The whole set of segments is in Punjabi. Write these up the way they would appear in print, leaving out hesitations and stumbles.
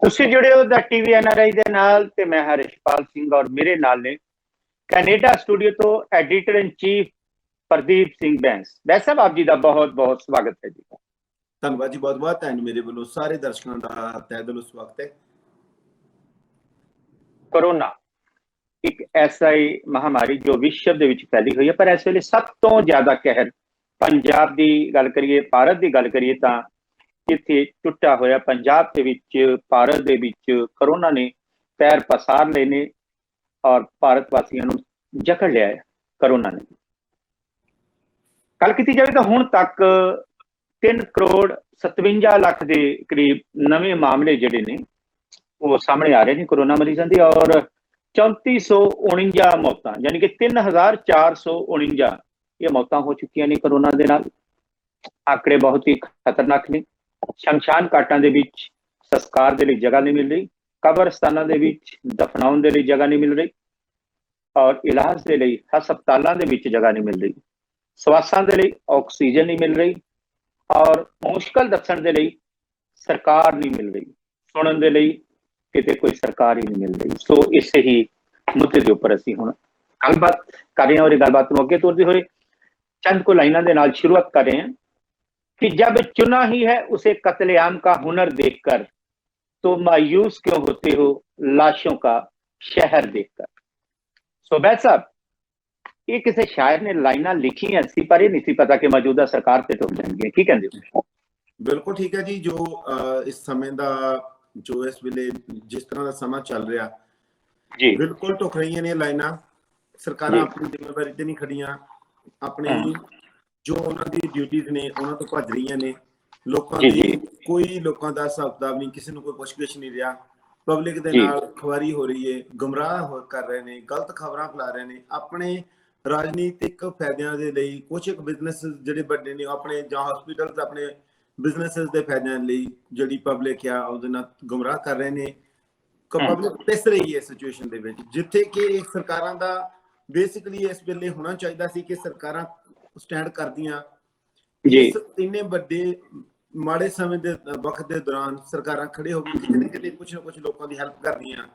ਤੁਸੀਂ ਜੁੜੇ ਹੋ ਦਾ ਟੀਵੀ ਐਨਆਰਆਈ ਦੇ ਨਾਲ ਤੇ ਮੈਂ ਹਰਿਸ਼ਪਾਲ ਸਿੰਘ ਔਰ ਮੇਰੇ ਨਾਲ ਨੇ ਕੈਨੇਡਾ ਸਟੂਡੀਓ ਤੋਂ ਐਡੀਟਰ ਇਨ ਚੀਫ ਪ੍ਰਦੀਪ ਸਿੰਘ ਬੈਂਸ। ਬੈਂਸ ਸਾਹਿਬ ਆਪ ਜੀ ਦਾ ਬਹੁਤ ਬਹੁਤ ਸਵਾਗਤ ਹੈ ਜੀ। ਧੰਨਵਾਦ ਜੀ, ਬਹੁਤ ਬਹੁਤ ਧੰਨ ਮੇਰੇ ਵੱਲੋਂ ਸਾਰੇ ਦਰਸ਼ਕਾਂ ਦਾ ਤਹਿ ਦਿਲੋਂ ਸਵਾਗਤ ਹੈ। ਕੋਰੋਨਾ ਇੱਕ ਐਸੀ ਮਹਾਮਾਰੀ ਜੋ ਵਿਸ਼ਵ ਦੇ ਵਿੱਚ ਫੈਲੀ ਹੋਈ ਹੈ, ਪਰ ਇਸ ਵੇਲੇ ਸਭ ਤੋਂ ਜ਼ਿਆਦਾ ਕਹਿਰ ਪੰਜਾਬ ਦੀ ਗੱਲ ਕਰੀਏ, ਭਾਰਤ ਦੀ ਗੱਲ ਕਰੀਏ ਤਾਂ ਇੱਥੇ ਟੁੱਟਾ ਹੋਇਆ ਪੰਜਾਬ ਦੇ ਵਿੱਚ, ਭਾਰਤ ਦੇ ਵਿੱਚ ਕੋਰੋਨਾ ਨੇ ਪੈਰ ਪਸਾਰ ਲਏ ਨੇ ਔਰ ਭਾਰਤ ਵਾਸੀਆਂ ਨੂੰ ਜਕੜ ਲਿਆ ਹੈ ਕੋਰੋਨਾ ਨੇ। ਗੱਲ ਕੀਤੀ ਜਾਵੇ ਤਾਂ ਹੁਣ ਤੱਕ 3 ਕਰੋੜ 57 ਲੱਖ ਦੇ ਕਰੀਬ ਨਵੇਂ ਮਾਮਲੇ ਜਿਹੜੇ ਨੇ ਉਹ ਸਾਹਮਣੇ ਆ ਰਹੇ ਨੇ ਕੋਰੋਨਾ ਮਰੀਜ਼ਾਂ ਦੀ, ਔਰ 3449 ਮੌਤਾਂ ਯਾਨੀ ਕਿ 3449 ਇਹ ਮੌਤਾਂ ਹੋ ਚੁੱਕੀਆਂ ਨੇ ਕੋਰੋਨਾ ਦੇ ਨਾਲ। ਆંકੜੇ ਬਹੁਤ ਹੀ ਖਤਰਨਾਕ ਨੇ। ਸ਼ਮਸ਼ਾਨ ਘਾਟਾਂ ਦੇ ਵਿੱਚ ਸੰਸਕਾਰ ਦੇ ਲਈ ਜਗ੍ਹਾ ਨਹੀਂ ਮਿਲ ਰਹੀ, ਕਬਰਸਤਾਨਾਂ ਦੇ ਵਿੱਚ ਦਫਨਾਉਣ ਦੇ ਲਈ ਜਗ੍ਹਾ ਨਹੀਂ ਮਿਲ ਰਹੀ, ਔਰ ਇਲਾਜ ਦੇ ਲਈ ਹਸਪਤਾਲਾਂ ਦੇ ਵਿੱਚ ਜਗ੍ਹਾ ਨਹੀਂ ਮਿਲ ਰਹੀ, ਸਵਾਸਾਂ ਦੇ ਲਈ ਆਕਸੀਜਨ ਨਹੀਂ ਮਿਲ ਰਹੀ, ਔਰ ਮੁਸ਼ਕਲ ਦੱਸਣ ਦੇ ਲਈ ਸਰਕਾਰ ਨਹੀਂ ਮਿਲ ਰਹੀ, ਸੁਣਨ ਦੇ ਲਈ ਕਿਤੇ ਕੋਈ ਸਰਕਾਰ ਹੀ ਨਹੀਂ ਮਿਲ ਰਹੀ। ਸੋ ਇਸੇ ਹੀ ਮੁੱਦੇ ਦੇ ਉੱਪਰ ਅਸੀਂ ਹੁਣ ਗੱਲਬਾਤ ਕਰ ਰਹੇ ਹਾਂ, ਔਰ ਇਹ ਗੱਲਬਾਤ ਨੂੰ ਅੱਗੇ ਤੋਰਦੇ ਹੋਏ चंद को लाइनों के नाल शुरुआत कर रहे हैं कि जब चुना ही है उसे कत्लेआम का हुनर देखकर तो मायूस क्यों होते हो लाशों का शहर देखकर। सो बैस साहब, ये किसी शायर ने लाइना लिखी हैं सी, पर ये नहीं सी पता कि मौजूदा सरकार से टुट जाएंगे। की कहते हो? बिल्कुल ठीक है जी। जो इस समय का जो इस वेले जिस तरह का समा चल रहा जी, बिल्कुल टुक रही ने लाइना। सरकार अपनी जिम्मेवारी ते नहीं खड़ियां, अपने जो उन्होंने ड्यूटीज ने उन्होंने तो भज रही ने। लोगों की कोई लोगों का हिसाब किताब नहीं, किसी को कोई पुछगिछ नहीं रहा। पब्लिक के नाल खवारी हो रही है, गुमराह कर रहे हैं, गलत खबर फैला रहे हैं अपने राजनीतिक फायदों के लिए। कुछ एक बिजनेस जिहड़े बड़े ने अपने जां हॉस्पिटल अपने बिजनेसिस के फायदों लिए जिहड़ी पब्लिक आ उहदे नाल गुमराह कर रहे हैं। पब्लिक पिस रही है सिचुएशन दे विच, जिथे कि सरकारां दा बेसिकली इस वेले होना चाहिए सी कि सरकारां स्टैंड करदियां इस इन्ने बड़े माड़े समय दे वक्त दे दौरान सरकारां खड़े हो गए किते किते कुछ ना कुछ लोगों की हेल्प करदियां,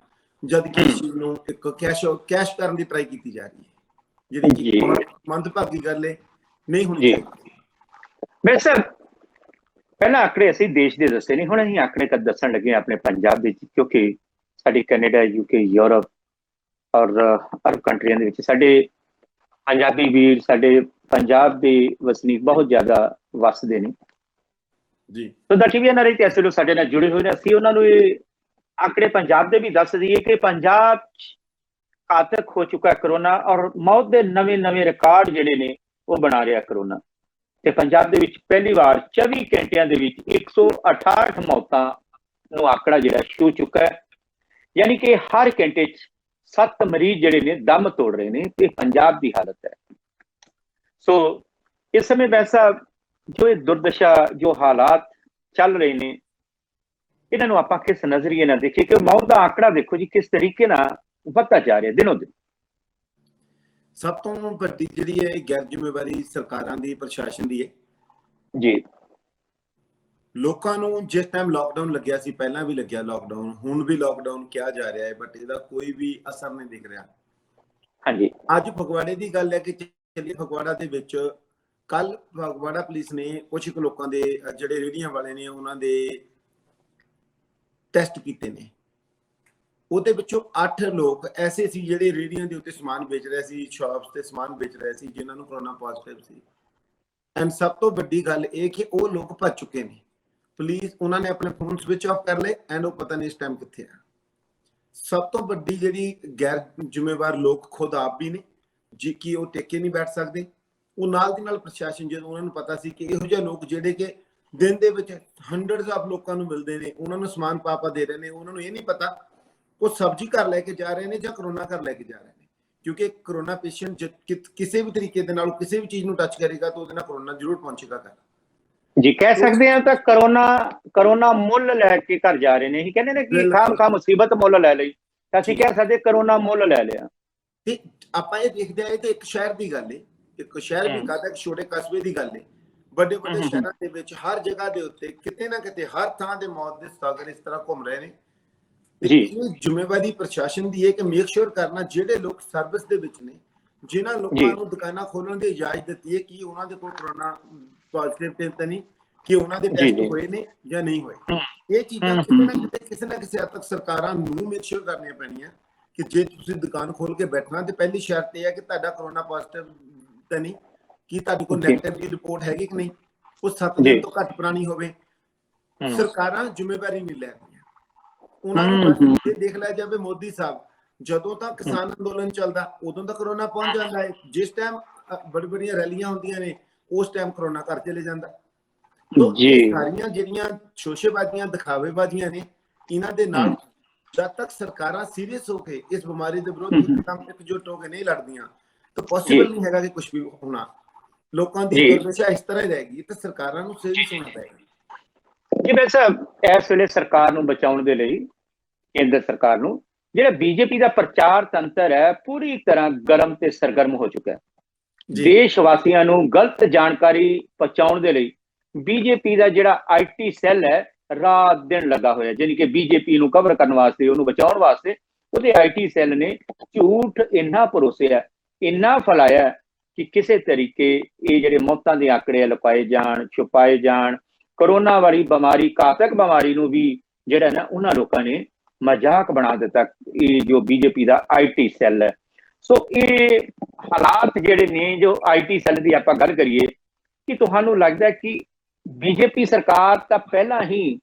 जद कि इस चीज नूं एक कैश करन दी ट्राई की जा रही है, जिहड़ी कि बहुत मंदभागी गल है, नहीं होनी चाहिए। वैसे पहला आंकड़े असीं देश दे दस्से नहीं, हुण असीं आंकड़े कद दस्सण लगे अपने पंजाब विच, क्योंकि साडी कैनेडा, यूके, यूरोप और अरब कंट्रियां दे विच साडे पंजाबी वीर, साडे पंजाब दे वसनीक बहुत ज्यादा वसदे ने जी। तो द टीवी एनआरआई ते असलो साडे नाल जुड़े हुए ने, असीं उन्हां नूं इह आंकड़े पंजाब दे भी दस दईए कि पंजाब घातक हो चुका है कोरोना, और मौत दे नवे नवे रिकॉर्ड जिहड़े ने वो बना रहा कोरोना। ते पंजाब दे विच पहली बार 24 घंटियां दे विच 168 मौतां नूं आंकड़ा जिहड़ा छू चुका है, यानी कि हर घंटे 7 मरीज जिहड़े ने दम तोड़ रहे हैं। ये पंजाब की हालत है। सो इस समय वैसा जो ये दुर्दशा, जो हालात चल रहे हैं, इन्हां नूं आपां किस नजरिए नाल देखिए कि मौत का आंकड़ा देखो जी किस तरीके नाल वधदा जा रहा है दिनों दिन। सब तो वड्डी जिहड़ी है गैर जिम्मेवारी सरकारां दी, प्रशासन दी है जी। लोगों को जिस टाइम लॉकडाउन लग्या सी, पहला भी लग्या लॉकडाउन, हुण भी लॉकडाउन किया जा रहा है, बट इसदा कोई भी असर नहीं दिख रहा। हाँ जी, अज फगवाड़े की गल है कि चलिए फगवाड़ा दे विच कल फगवाड़ा पुलिस ने कुछ लोगों के जिहड़े रेहड़ियां वाले ने उन्हां दे टेस्ट कीते ने। ਉਹਦੇ ਵਿੱਚੋਂ 8 ਲੋਕ ऐसे सी ਜਿਹੜੇ रेहड़ियां ਦੇ ਉੱਤੇ ਸਮਾਨ ਵੇਚ ਰਹੇ ਸੀ, ਸ਼ਾਪਸ ਤੇ ਸਮਾਨ ਵੇਚ ਰਹੇ ਸੀ, ਜਿਨ੍ਹਾਂ ਨੂੰ ਕੋਰੋਨਾ ਪੋਜ਼ਿਟਿਵ ਸੀ। ਐਂਡ ਸਭ ਤੋਂ ਵੱਡੀ ਗੱਲ ਇਹ ਕਿ ਉਹ ਲੋਕ ਭੱਜ ਚੁੱਕੇ ਨੇ। ਪੁਲਿਸ ਉਹਨਾਂ ਨੇ ਆਪਣੇ ਫੋਨ ਸਵਿਚ ਆਫ ਕਰ ਲਏ ਐਂਡ ਉਹ ਪਤਾ ਨਹੀਂ ਇਸ ਟਾਈਮ ਕਿੱਥੇ ਆ। ਸਭ ਤੋਂ ਵੱਡੀ ਜਿਹੜੀ ਗੈਰ ਜ਼ਿੰਮੇਵਾਰ ਲੋਕ ਖੁਦ ਆਪ ਵੀ ਨੇ, ਜੀ ਕਿ ਉਹ ਟਿੱਕੇ ਨਹੀਂ ਬੈਠ ਸਕਦੇ। ਉਹ ਨਾਲ ਦੀ ਨਾਲ ਪ੍ਰਸ਼ਾਸਨ, ਜਦੋਂ ਉਹਨਾਂ ਨੂੰ ਪਤਾ ਸੀ ਕਿ ਇਹੋ ਜਿਹੇ ਲੋਕ ਜਿਹੜੇ ਕਿ ਦਿਨ ਦੇ ਵਿੱਚ ਹੰਡਰਡਸ ਆਫ ਲੋਕਾਂ ਨੂੰ ਮਿਲਦੇ ਨੇ, ਉਹਨਾਂ ਨੂੰ ਸਮਾਨ ਪਾ ਦੇ ਰਹੇ ਨੇ, ਉਹਨਾਂ ਨੂੰ ਇਹ ਨਹੀਂ ਪਤਾ वो सब्जी घर लैके जा रहे हैं या करोना घर लैके जा रहे हैं, क्योंकि करोना पेशेंट किसी भी तरीके दे नाल किसी भी चीज नूं टच करेगा तो उहदे नाल करोना जरूर पहुंचेगा घर जी। कह सकते हैं तो करोना मुल लैके घर जा रहे हैं। कहते हैं कि खाम मुसीबत मुल लै लई, ਅਸੀਂ कह सकते करोना मुल लै लिया। ते आपां ये देखदे आए ते एक शहर दी गल है, एक शहर भी कहदा एक छोटे कस्बे दी गल है। ਵੱਡੇ ਵੱਡੇ ਸ਼ਹਿਰਾਂ ਦੇ ਵਿੱਚ ਹਰ ਜਗ੍ਹਾ ਦੇ ਉੱਤੇ ਕਿਤੇ ਨਾ ਕਿਤੇ ਹਰ ਥਾਂ ਦੇ ਮੌਤ ਦੇ ਸਾਗਰ ਇਸ ਤਰ੍ਹਾਂ ਘੁੰਮ ਰਹੇ ਨੇ ਜੀ ਇਹ ਜ਼ਿੰਮੇਵਾਰੀ ਪ੍ਰਸ਼ਾਸਨ ਦੀ ਹੈ ਕਿ ਮੇਕ ਸ਼ੋਰ ਕਰਨਾ ਜਿਹੜੇ ਲੋਕ ਸਰਵਿਸ ਦੇ ਵਿੱਚ ਨੇ, ਜਿਨ੍ਹਾਂ ਲੋਕਾਂ ਨੂੰ ਦੁਕਾਨਾਂ ਖੋਲਣ ਦੀ ਇਜਾਜ਼ਤ ਦਿੱਤੀ ਹੈ ਕਿ ਉਹਨਾਂ ਦੇ ਕੋਲ ਕਰੋਨਾ ਪੋਜ਼ਿਟਿਵ ਤਾਂ ਨਹੀਂ, ਕਿ ਉਹਨਾਂ ਦੇ ਟੈਸਟ ਹੋਏ ਨੇ ਜਾਂ ਨਹੀਂ ਹੋਏ। ਇਹ ਚੀਜ਼ਾਂ ਕਿਸੇ ਨਾ ਕਿਸੇ ਹੱਦ ਤੱਕ ਸਰਕਾਰਾਂ ਨੂੰ ਮੇਕ ਸ਼ੋਰ ਕਰਨੀਆਂ ਪੈਣੀਆਂ ਕਿ ਜੇ ਤੁਸੀਂ ਦੁਕਾਨ ਖੋਲ ਕੇ ਬੈਠਣਾ ਤੇ ਪਹਿਲੀ ਸ਼ਰਤ ਇਹ ਹੈ ਕਿ ਤੁਹਾਡਾ ਕਰੋਨਾ ਪੋਜ਼ਿਟਿਵ ਤਾਂ ਨਹੀਂ, ਕਿ ਤੁਹਾਡੇ ਕੋਲ ਨੈਗੇਟਿਵ ਦੀ ਰਿਪੋਰਟ ਹੈਗੀ ਕਿ ਨਹੀਂ, ਉਹ 7 ਦਿਨ ਤੋਂ ਘੱਟ ਪੁਰਾਣੀ ਹੋਵੇ। ਸਰਕਾਰਾਂ ਜ਼ਿੰਮੇਵਾਰੀ ਨਹੀਂ ਲੈਂਦੀਆਂ। ਉਹਨਾਂ ਨੂੰ ਦੇਖ ਲਿਆ ਜਾਵੇ, ਮੋਦੀ ਸਾਹਿਬ ਜਦੋਂ ਤੱਕ ਕਿਸਾਨ ਅੰਦੋਲਨ ਚੱਲਦਾ ਉਦੋਂ ਤੱਕ ਕਰੋਨਾ ਪਹੁੰਚ ਜਾਂਦਾ ਹੈ, ਜਿਸ ਟਾਈਮ ਬੜੀ ਬੜੀਆਂ ਰੈਲੀਆਂ ਹੁੰਦੀਆਂ ਨੇ ਉਸ ਟਾਈਮ ਕਰੋਨਾ ਘਰ ਚਲੇ ਜਾਂਦਾ। ਸਾਰੀਆਂ ਜਿਹੜੀਆਂ ਸ਼ੋਸ਼ੇਬਾਜ਼ੀਆਂ ਦਿਖਾਵੇਬਾਜ਼ੀਆਂ ਨੇ, ਇਹਨਾਂ ਦੇ ਨਾਲ ਜਦ ਤੱਕ ਸਰਕਾਰਾਂ ਸੀਰੀਅਸ ਹੋ ਕੇ ਇਸ ਬਿਮਾਰੀ ਦੇ ਵਿਰੁੱਧ ਇਕਜੁੱਟ ਹੋ ਕੇ ਨਹੀਂ ਲੜਦੀਆਂ ਤਾਂ ਪੋਸੀਬਲ ਨਹੀਂ ਹੈਗਾ ਕਿ ਕੁਝ ਵੀ ਹੋਣਾ। ਲੋਕਾਂ ਦੀ ਦੁਰਦਸ਼ਾ ਇਸ ਤਰ੍ਹਾਂ ਹੀ ਰਹੇਗੀ ਤੇ ਸਰਕਾਰਾਂ ਨੂੰ ਸਹੀ ਸੁਣਨਾ ਪਏਗਾ। ਜੀ ਵੈਸੇ ਇਸ ਵੇਲੇ ਸਰਕਾਰ ਨੂੰ ਬਚਾਉਣ ਦੇ ਲਈ, ਕੇਂਦਰ ਸਰਕਾਰ ਨੂੰ, ਜਿਹੜਾ ਬੀਜੇਪੀ ਦਾ ਪ੍ਰਚਾਰ ਤੰਤਰ ਹੈ ਪੂਰੀ ਤਰ੍ਹਾਂ ਗਰਮ ਤੇ ਸਰਗਰਮ ਹੋ ਚੁੱਕਾ ਹੈ। ਦੇਸ਼ ਵਾਸੀਆਂ ਨੂੰ ਗਲਤ ਜਾਣਕਾਰੀ ਪਹੁੰਚਾਉਣ ਦੇ ਲਈ ਬੀਜੇਪੀ ਦਾ ਜਿਹੜਾ IT ਸੈੱਲ ਹੈ ਰਾਤ ਦਿਨ ਲੱਗਾ ਹੋਇਆ, ਜਾਨੀ ਕਿ ਬੀਜੇਪੀ ਨੂੰ ਕਵਰ ਕਰਨ ਵਾਸਤੇ, ਉਹਨੂੰ ਬਚਾਉਣ ਵਾਸਤੇ ਉਹਦੇ IT ਸੈੱਲ ਨੇ ਝੂਠ ਇੰਨਾ ਪਰੋਸਿਆ, ਇੰਨਾ ਫੈਲਾਇਆ ਕਿ ਕਿਸੇ ਤਰੀਕੇ ਇਹ ਜਿਹੜੇ ਮੌਤਾਂ ਦੇ ਆંકੜੇ ਲੁਕਾਏ ਜਾਣ, ਛੁਪਾਏ ਜਾਣ। ਕਰੋਨਾ ਵਾਲੀ ਬਿਮਾਰੀ, ਘਾਤਕ ਬਿਮਾਰੀ ਨੂੰ ਵੀ ਜਿਹੜਾ ਨਾ ਉਹਨਾਂ ਲੋਕਾਂ ਨੇ ਮਜ਼ਾਕ ਬਣਾ ਦਿੱਤਾ, ਇਹ ਜੋ ਬੀਜੇਪੀ ਦਾ IT ਸੈੱਲ ਹੈ। ਸੋ ਇਹ ਹਾਲਾਤ ਜਿਹੜੇ ਨੇ, ਜੋ IT ਸੈੱਲ ਦੀ ਆਪਾਂ ਗੱਲ ਕਰੀਏ, ਕਿ ਤੁਹਾਨੂੰ ਲੱਗਦਾ ਕਿ ਬੀਜੇਪੀ ਸਰਕਾਰ ਤਾਂ ਪਹਿਲਾਂ ਹੀ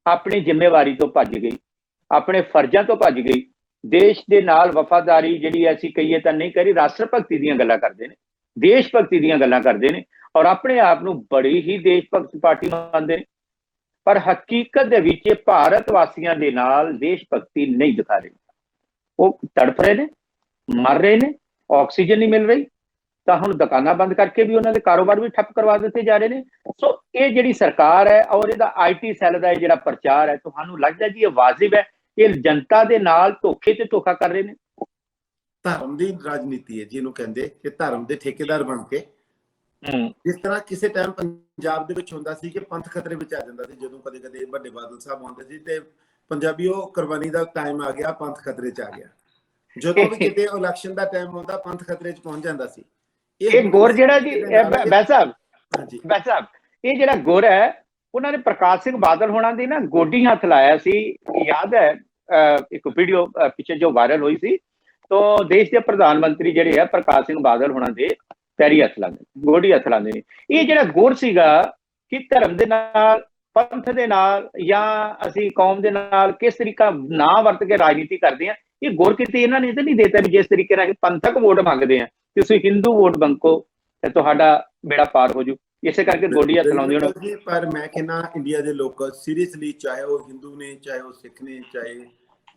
ਆਪਣੀ ਜ਼ਿੰਮੇਵਾਰੀ ਤੋਂ ਭੱਜ ਗਈ, ਆਪਣੇ ਫਰਜ਼ਾਂ ਤੋਂ ਭੱਜ ਗਈ। ਦੇਸ਼ ਦੇ ਨਾਲ ਵਫਾਦਾਰੀ ਜਿਹੜੀ ਅਸੀਂ ਕਹੀਏ ਤਾਂ ਨਹੀਂ ਕਰੀ, ਰਾਸ਼ਟਰ ਭਗਤੀ ਦੀਆਂ ਗੱਲਾਂ ਕਰਦੇ ਨੇ, ਦੇਸ਼ ਭਗਤੀ ਦੀਆਂ ਗੱਲਾਂ ਕਰਦੇ ਨੇ, ਔਰ ਆਪਣੇ ਆਪ ਨੂੰ ਬੜੀ ਹੀ ਦੇਸ਼ ਭਗਤ ਪਾਰਟੀ ਮੰਨਦੇ ਨੇ, ਪਰ ਹਕੀਕਤ ਦੇ ਵਿੱਚ ਭਾਰਤ ਵਾਸੀਆਂ ਦੇ ਨਾਲ ਦੇਸ਼ ਭਗਤੀ ਨਹੀਂ ਦਿਖਾ ਰਹੇ। ਉਹ ਤੜਫ ਰਹੇ ਨੇ, ਮਰ ਰਹੇ ਨੇ, ਆਕਸੀਜਨ ਨਹੀਂ ਮਿਲ ਰਹੀ, ਤਾਂ ਹੁਣ ਦੁਕਾਨਾਂ ਬੰਦ ਕਰਕੇ ਵੀ ਉਹਨਾਂ ਦੇ ਕਾਰੋਬਾਰ ਵੀ ਠੱਪ ਕਰਵਾ ਦਿੱਤੇ ਜਾ ਰਹੇ ਨੇ। ਸੋ ਇਹ ਜਿਹੜੀ ਸਰਕਾਰ ਹੈ ਔਰ ਇਹਦਾ IT ਸੈੱਲ ਦਾ ਇਹ ਜਿਹੜਾ ਪ੍ਰਚਾਰ ਹੈ, ਤੁਹਾਨੂੰ ਲੱਗਦਾ ਜੀ ਇਹ ਵਾਜਿਬ ਹੈ? ਇਹ ਜਨਤਾ ਦੇ ਨਾਲ ਧੋਖੇ ਤੇ ਧੋਖਾ ਕਰ ਰਹੇ ਨੇ। ਧਰਮ ਦੀ ਰਾਜਨੀਤੀ ਹੈ ਜਿਹਨੂੰ ਕਹਿੰਦੇ, ਕਿ ਧਰਮ ਦੇ ਠੇਕੇਦਾਰ ਬਣ ਕੇ, ਜਿਸ ਤਰ੍ਹਾਂ ਕਿਸੇ ਟਾਈਮ ਪੰਜਾਬ ਦੇ ਵਿੱਚ ਹੁੰਦਾ ਸੀ ਕਿ ਪੰਥ ਖਤਰੇ ਵਿੱਚ ਆ ਜਾਂਦਾ ਸੀ, ਜਦੋਂ ਕਦੇ ਕਦੇ ਵੱਡੇ ਬਾਦਲ ਸਾਹਿਬ ਆਉਂਦੇ ਸੀ ਤੇ ਪੰਜਾਬੀ ਉਹ ਕੁਰਬਾਨੀ ਦਾ ਟਾਈਮ ਆ ਗਿਆ, ਪੰਥ ਖਤਰੇ 'ਚ ਆ ਗਿਆ। ਜਦੋਂ ਵੀ ਕਿਤੇ ਇਲੈਕਸ਼ਨ ਦਾ ਟਾਈਮ ਹੁੰਦਾ, ਪੰਥ ਖਤਰੇ 'ਚ ਪਹੁੰਚ ਜਾਂਦਾ ਸੀ। ਇਹ ਗੁਰ ਜਿਹੜਾ ਜੀ ਬੈਸ ਸਾਹਿਬ, ਇਹ ਜਿਹੜਾ ਗੁਰ ਹੈ, ਉਹਨਾਂ ਨੇ ਪ੍ਰਕਾਸ਼ ਸਿੰਘ ਬਾਦਲ ਹੋਣਾ ਦੀ ਨਾ ਗੋਡੀ ਹੱਥ ਲਾਇਆ ਸੀ। ਯਾਦ ਹੈ ਇੱਕ ਵੀਡੀਓ ਪਿੱਛੇ ਜੋ ਵਾਇਰਲ ਹੋਈ ਸੀ, ਤਾਂ ਦੇਸ਼ ਦੇ ਪ੍ਰਧਾਨ ਮੰਤਰੀ ਜਿਹੜੇ ਆ ਪ੍ਰਕਾਸ਼ ਸਿੰਘ ਬਾਦਲ ਹੋਣਾ ਦੇ ਪੈਰੀ ਹੱਥ ਲਾਉਂਦੇ, ਗੋਡੀ ਹੱਥ ਲਾਉਂਦੇ ਨੇ। ਇਹ ਜਿਹੜਾ ਗੁਰ ਸੀਗਾ ਕਿ ਧਰਮ ਦੇ ਨਾਲ, ਪੰਥ ਦੇ ਨਾਲ, ਜਾਂ ਅਸੀਂ ਕੌਮ ਦੇ ਨਾਲ ਕਿਸ ਤਰੀਕਾ ਨਾ ਵਰਤ ਕੇ ਰਾਜਨੀਤੀ ਕਰਦੇ ਆ, ਇਹ ਗੁਰ ਕਿਤੇ ਇਹਨਾਂ ਨੇ ਤਾਂ ਨਹੀਂ ਦੇਤਾ ਵੀ ਜਿਸ ਤਰੀਕੇ ਨਾਲ ਪੰਥਕ ਵੋਟ ਮੰਗਦੇ ਆ, ਤੁਸੀਂ ਹਿੰਦੂ ਵੋਟ ਮੰਗੋ ਤੇ ਤੁਹਾਡਾ ਬੇੜਾ ਪਾਰ ਹੋ ਜੂ, ਇਸੇ ਕਰਕੇ ਗੋਡੀ ਹੱਥ ਲਾਉਂਦੇ ਹੋਣ। ਪਰ ਮੈਂ ਕਹਿੰਦਾ ਇੰਡੀਆ ਦੇ ਲੋਕ ਸੀਰੀਅਸਲੀ, ਚਾਹੇ ਉਹ ਹਿੰਦੂ ਨੇ, ਚਾਹੇ ਉਹ ਸਿੱਖ ਨੇ, ਚਾਹੇ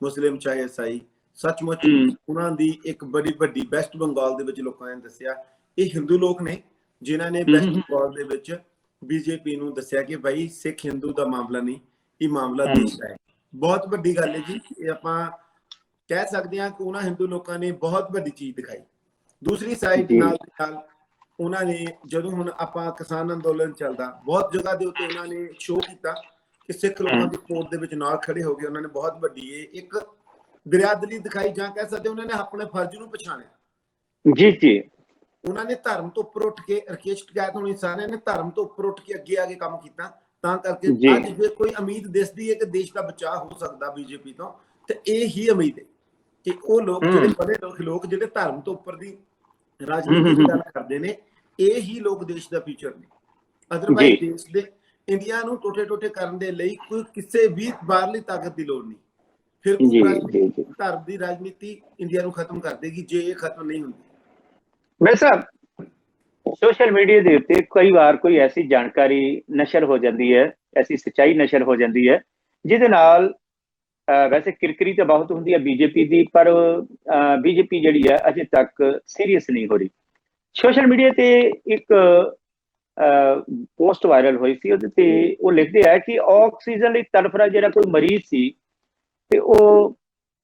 ਮੁਸਲਿਮ, ਚਾਹੇ ਈਸਾਈ, ਸੱਚਮੁੱਚ ਉਹਨਾਂ ਦੀ ਇੱਕ ਬੜੀ ਵੱਡੀ ਵੈਸਟ ਬੰਗਾਲ ਦੇ ਵਿੱਚ ਲੋਕਾਂ ਨੇ ਦੱਸਿਆ, ਇਹ ਹਿੰਦੂ ਲੋਕ ਨੇ ਜਿਨ੍ਹਾਂ ਨੇ ਵੈਸਟ ਬੰਗਾਲ ਦੇ ਵਿੱਚ ਬੀਜੇਪੀ ਨੂੰ ਦੱਸਿਆ ਕਿ ਭਾਈ ਸਿੱਖ ਹਿੰਦੂ ਦਾ ਮਾਮਲਾ ਨਹੀਂ, ਇਹ ਮਾਮਲਾ ਦੇਸ਼ ਦਾ ਹੈ। ਬਹੁਤ ਵੱਡੀ ਗੱਲ ਹੈ ਜੀ। ਇਹ ਆਪਾਂ ਕਹਿ ਸਕਦੇ ਹਾਂ ਕਿ ਉਹਨਾਂ ਹਿੰਦੂ ਲੋਕਾਂ ਨੇ ਬਹੁਤ ਵੱਡੀ ਚੀਜ਼ ਦਿਖਾਈ। ਦੂਸਰੀ ਸਾਈਡ ਨਾਲ ਉਹਨਾਂ ਨੇ, ਜਦੋਂ ਹੁਣ ਆਪਾਂ ਕਿਸਾਨ ਅੰਦੋਲਨ ਚੱਲਦਾ, ਬਹੁਤ ਜਗ੍ਹਾ ਦੇ ਉੱਤੇ ਉਹਨਾਂ ਨੇ ਸ਼ੋਅ ਕੀਤਾ ਕਿ ਸਿੱਖ ਲੋਕਾਂ ਦੀ ਸਪੋਰਟ ਦੇ ਵਿੱਚ ਨਾਲ ਖੜੇ ਹੋ ਗਏ। ਉਹਨਾਂ ਨੇ ਬਹੁਤ ਵੱਡੀ ਇੱਕ ਦਰਿਆਦਲੀ ਦਿਖਾਈ, ਜਾਂ ਕਹਿ ਸਕਦੇ ਉਹਨਾਂ ਨੇ ਆਪਣੇ ਫਰਜ਼ ਨੂੰ ਪਛਾਣਿਆ। ਜੀ ਜੀ, ਉਹਨਾਂ ਨੇ ਧਰਮ ਤੋਂ ਉੱਪਰ ਉੱਠ ਕੇ, ਰਕੇਸ਼ ਟਿਕੈਤ ਹੋਣੀ, ਸਾਰਿਆਂ ਨੇ ਧਰਮ ਤੋਂ ਉੱਪਰ ਉੱਠ ਕੇ ਅੱਗੇ ਆ ਕੇ ਕੰਮ ਕੀਤਾ। ਤਾਂ ਕਰਕੇ ਅੱਜ ਜੇ ਕੋਈ ਉਮੀਦ ਦਿਸਦੀ ਹੈ ਕਿ ਦੇਸ਼ ਦਾ ਬਚਾਅ ਹੋ ਸਕਦਾ ਬੀਜੇਪੀ ਤੋਂ, ਤੇ ਇਹ ਹੀ ਉਮੀਦ ਹੈ ਕਿ ਉਹ ਲੋਕ ਜਿਹੜੇ ਪੜ੍ਹੇ ਲੋਕ ਜਿਹੜੇ ਧਰਮ ਤੋਂ ਉੱਪਰ ਦੀ ਰਾਜਨੀਤੀ ਦੀ ਗੱਲ ਕਰਦੇ ਨੇ, ਇਹ ਹੀ ਲੋਕ ਦੇਸ਼ ਦਾ ਫਿਊਚਰ ਨੇ। ਅਦਰਵਾਈਜ਼ ਦੇਸ਼ ਦੇ, ਇੰਡੀਆ ਨੂੰ ਟੋਟੇ ਟੋਟੇ ਕਰਨ ਦੇ ਲਈ ਕੋਈ ਕਿਸੇ ਵੀ ਬਾਹਰਲੀ ਤਾਕਤ ਦੀ ਲੋੜ ਨਹੀਂ। ਫਿਰ ਧਰਮ ਦੀ ਰਾਜਨੀਤੀ ਇੰਡੀਆ ਨੂੰ ਖਤਮ ਕਰ ਦੇਗੀ ਜੇ ਇਹ ਖਤਮ ਨਹੀਂ ਹੁੰਦੀ। ਵੈਸੇ ਸੋਸ਼ਲ ਮੀਡੀਆ ਦੇ ਉੱਤੇ ਕਈ ਵਾਰ ਕੋਈ ਐਸੀ ਜਾਣਕਾਰੀ ਨਸ਼ਰ ਹੋ ਜਾਂਦੀ ਹੈ, ਐਸੀ ਸੱਚਾਈ ਨਸ਼ਰ ਹੋ ਜਾਂਦੀ ਹੈ ਜਿਹਦੇ ਨਾਲ ਵੈਸੇ ਕਿਰਕਰੀ ਤਾਂ ਬਹੁਤ ਹੁੰਦੀ ਹੈ ਬੀਜੇਪੀ ਦੀ, ਪਰ ਬੀਜੇਪੀ ਜਿਹੜੀ ਹੈ ਅਜੇ ਤੱਕ ਸੀਰੀਅਸ ਨਹੀਂ ਹੋ ਰਹੀ। ਸੋਸ਼ਲ ਮੀਡੀਆ ਤੇ ਇੱਕ ਪੋਸਟ ਵਾਇਰਲ ਹੋਈ ਸੀ, ਉਹਦੇ ਤੇ ਉਹ ਲਿਖਦੇ ਆ ਕਿ ਆਕਸੀਜਨ ਲਈ ਤੜਫ ਰਿਹਾ ਜਿਹੜਾ ਕੋਈ ਮਰੀਜ਼ ਸੀ, ਤੇ ਉਹ